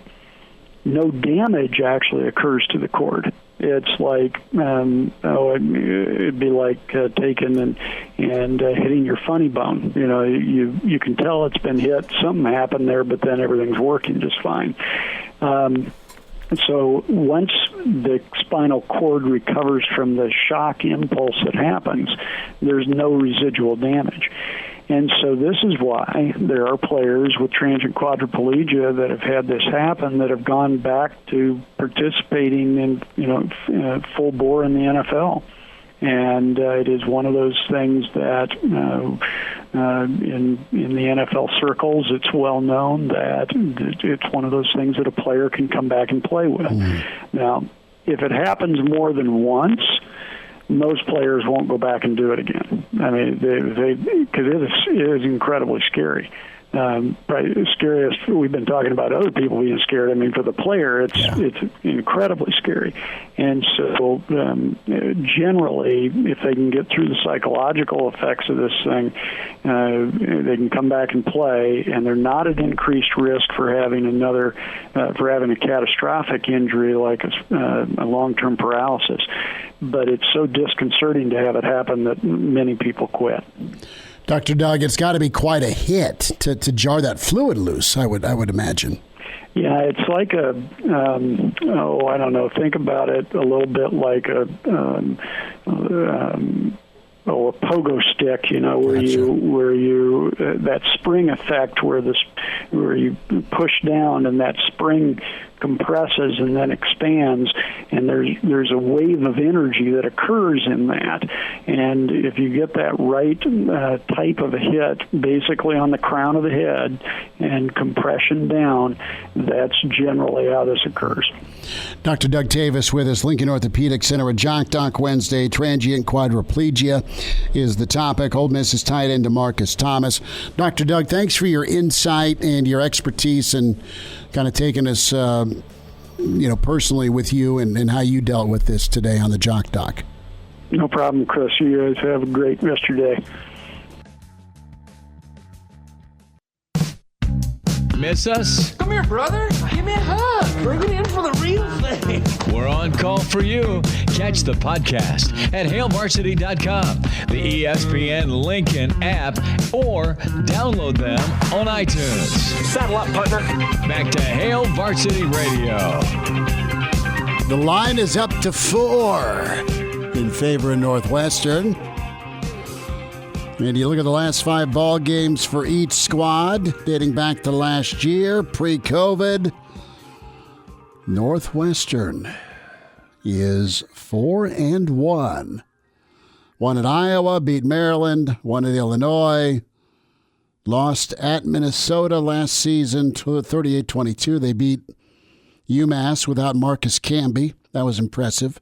No damage actually occurs to the cord. It's like it'd be like taking and hitting your funny bone. You can tell it's been hit. Something happened there, but then everything's working just fine. So once the spinal cord recovers from the shock impulse that happens, there's no residual damage. And so this is why there are players with transient quadriplegia that have had this happen that have gone back to participating in, full bore in the NFL. And it is one of those things that In the NFL circles, it's well known that it's one of those things that a player can come back and play with. Now, if it happens more than once, most players won't go back and do it again. I mean, because it is incredibly scary. Right, scariest. We've been talking about other people being scared. I mean, for the player, it's incredibly scary. And so, generally, if they can get through the psychological effects of this thing, they can come back and play, and they're not at increased risk for having a catastrophic injury like a long-term paralysis. But it's so disconcerting to have it happen that many people quit. Dr. Doug, it's got to be quite a hit to jar that fluid loose, I would imagine. Yeah, it's like I don't know. Think about it a little bit like a pogo stick, where you that spring effect where you push down and that spring compresses and then expands, and there's a wave of energy that occurs in that. And if you get that right type of a hit, basically on the crown of the head and compression down, that's generally how this occurs. Dr. Doug Tavis with us, Lincoln Orthopedic Center, a Jock Doc Wednesday. Transient quadriplegia is the topic. Ole Miss's tight end DeMarcus Thomas. Dr. Doug, thanks for your insight and your expertise and kind of taking us, personally with you and how you dealt with this today on the Jock Doc. No problem, Chris. You guys have a great rest of your day. Miss us? Come here, brother. Give me a hug. Bring it in for the real thing. We're on call for you. Catch the podcast at hailvarsity.com, the ESPN Lincoln app, or download them on iTunes. Saddle up, partner. Back to Hail Varsity Radio. The line is up to 4 in favor of Northwestern. And you look at the last 5 ball games for each squad, dating back to last year, pre-COVID. Northwestern is 4-1. Won at Iowa, beat Maryland, won at Illinois, lost at Minnesota last season, 38-22. They beat UMass without Marcus Camby. That was impressive.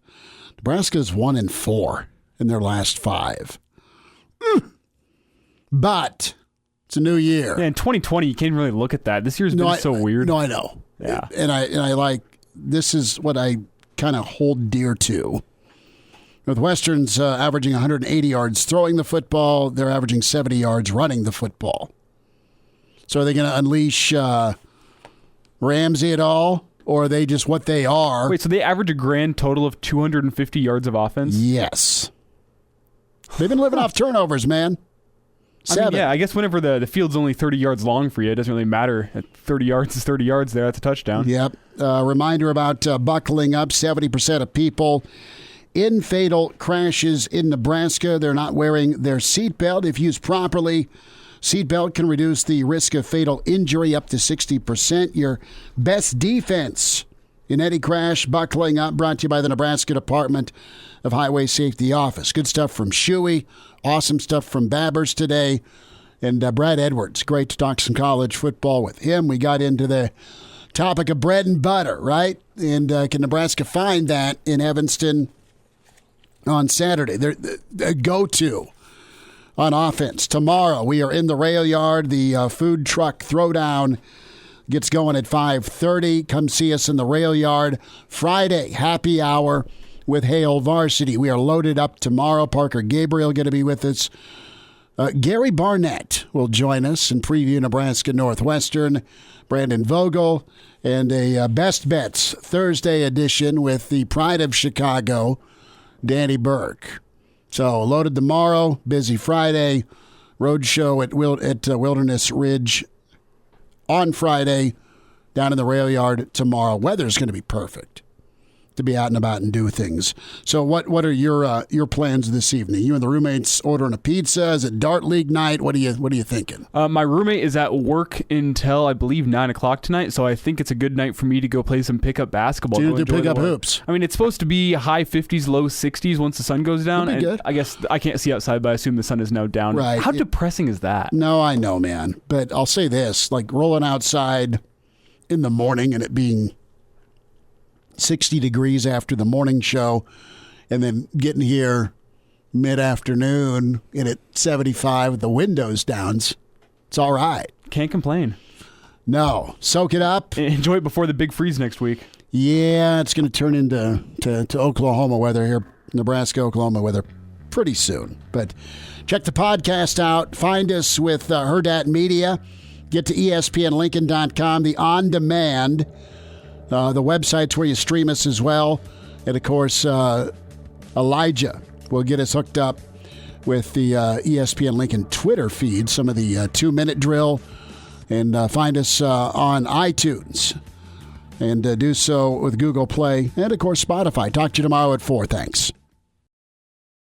Nebraska's 1-4 in their last 5. But it's a new year. Yeah, in 2020, you can't really look at that. This year's been so weird. No, I know. Yeah. And I like, this is what I kind of hold dear to. Northwestern's averaging 180 yards throwing the football. They're averaging 70 yards running the football. So are they going to unleash Ramsey at all? Or are they just what they are? Wait, so they average a grand total of 250 yards of offense? Yes. They've been living off turnovers, man. 7. I guess whenever the field's only 30 yards long for you, it doesn't really matter. At 30 yards is 30 yards there. That's a touchdown. Yep. Reminder about buckling up. 70% of people in fatal crashes in Nebraska, they're not wearing their seatbelt. If used properly, seatbelt can reduce the risk of fatal injury up to 60%. Your best defense in any crash, buckling up, brought to you by the Nebraska Department of Highway Safety Office. Good stuff from Shuey. Awesome stuff from Babbers today. And Brad Edwards. Great to talk some college football with him. We got into the topic of bread and butter, right? And can Nebraska find that in Evanston on Saturday? They're the go-to on offense. Tomorrow, we are in the rail yard. The food truck throwdown gets going at 5:30. Come see us in the rail yard. Friday, happy hour with Hail Varsity. We are loaded up tomorrow. Parker Gabriel going to be with us. Gary Barnett will join us and preview Nebraska Northwestern. Brandon Vogel, and a Best Bets Thursday edition with the Pride of Chicago, Danny Burke. So loaded tomorrow, busy Friday, road show at Wilderness Ridge on Friday, down in the rail yard tomorrow. Weather's going to be perfect. to be out and about and do things. So what are your plans this evening? You and the roommates ordering a pizza? Is it Dart League night? What are you thinking? My roommate is at work until I believe 9 o'clock tonight, so I think it's a good night for me to go play some pickup basketball. Do pickup hoops? I mean, it's supposed to be high 50s, low 60s once the sun goes down. That'd be good. I guess I can't see outside, but I assume the sun is now down. Right. How depressing is that? No, I know, man. But I'll say this: like rolling outside in the morning and it being 60 degrees after the morning show, and then getting here mid-afternoon and at 75 with the windows down. It's all right. Can't complain. No. Soak it up. Enjoy it before the big freeze next week. Yeah, it's going to turn into to Oklahoma weather here, Nebraska, Oklahoma weather pretty soon. But check the podcast out. Find us with Hurrdat Media. Get to ESPNLincoln.com, the on-demand. The website's where you stream us as well. And, of course, Elijah will get us hooked up with the ESPN Lincoln Twitter feed, some of the 2-minute drill, and find us on iTunes. And do so with Google Play and, of course, Spotify. Talk to you tomorrow at 4. Thanks.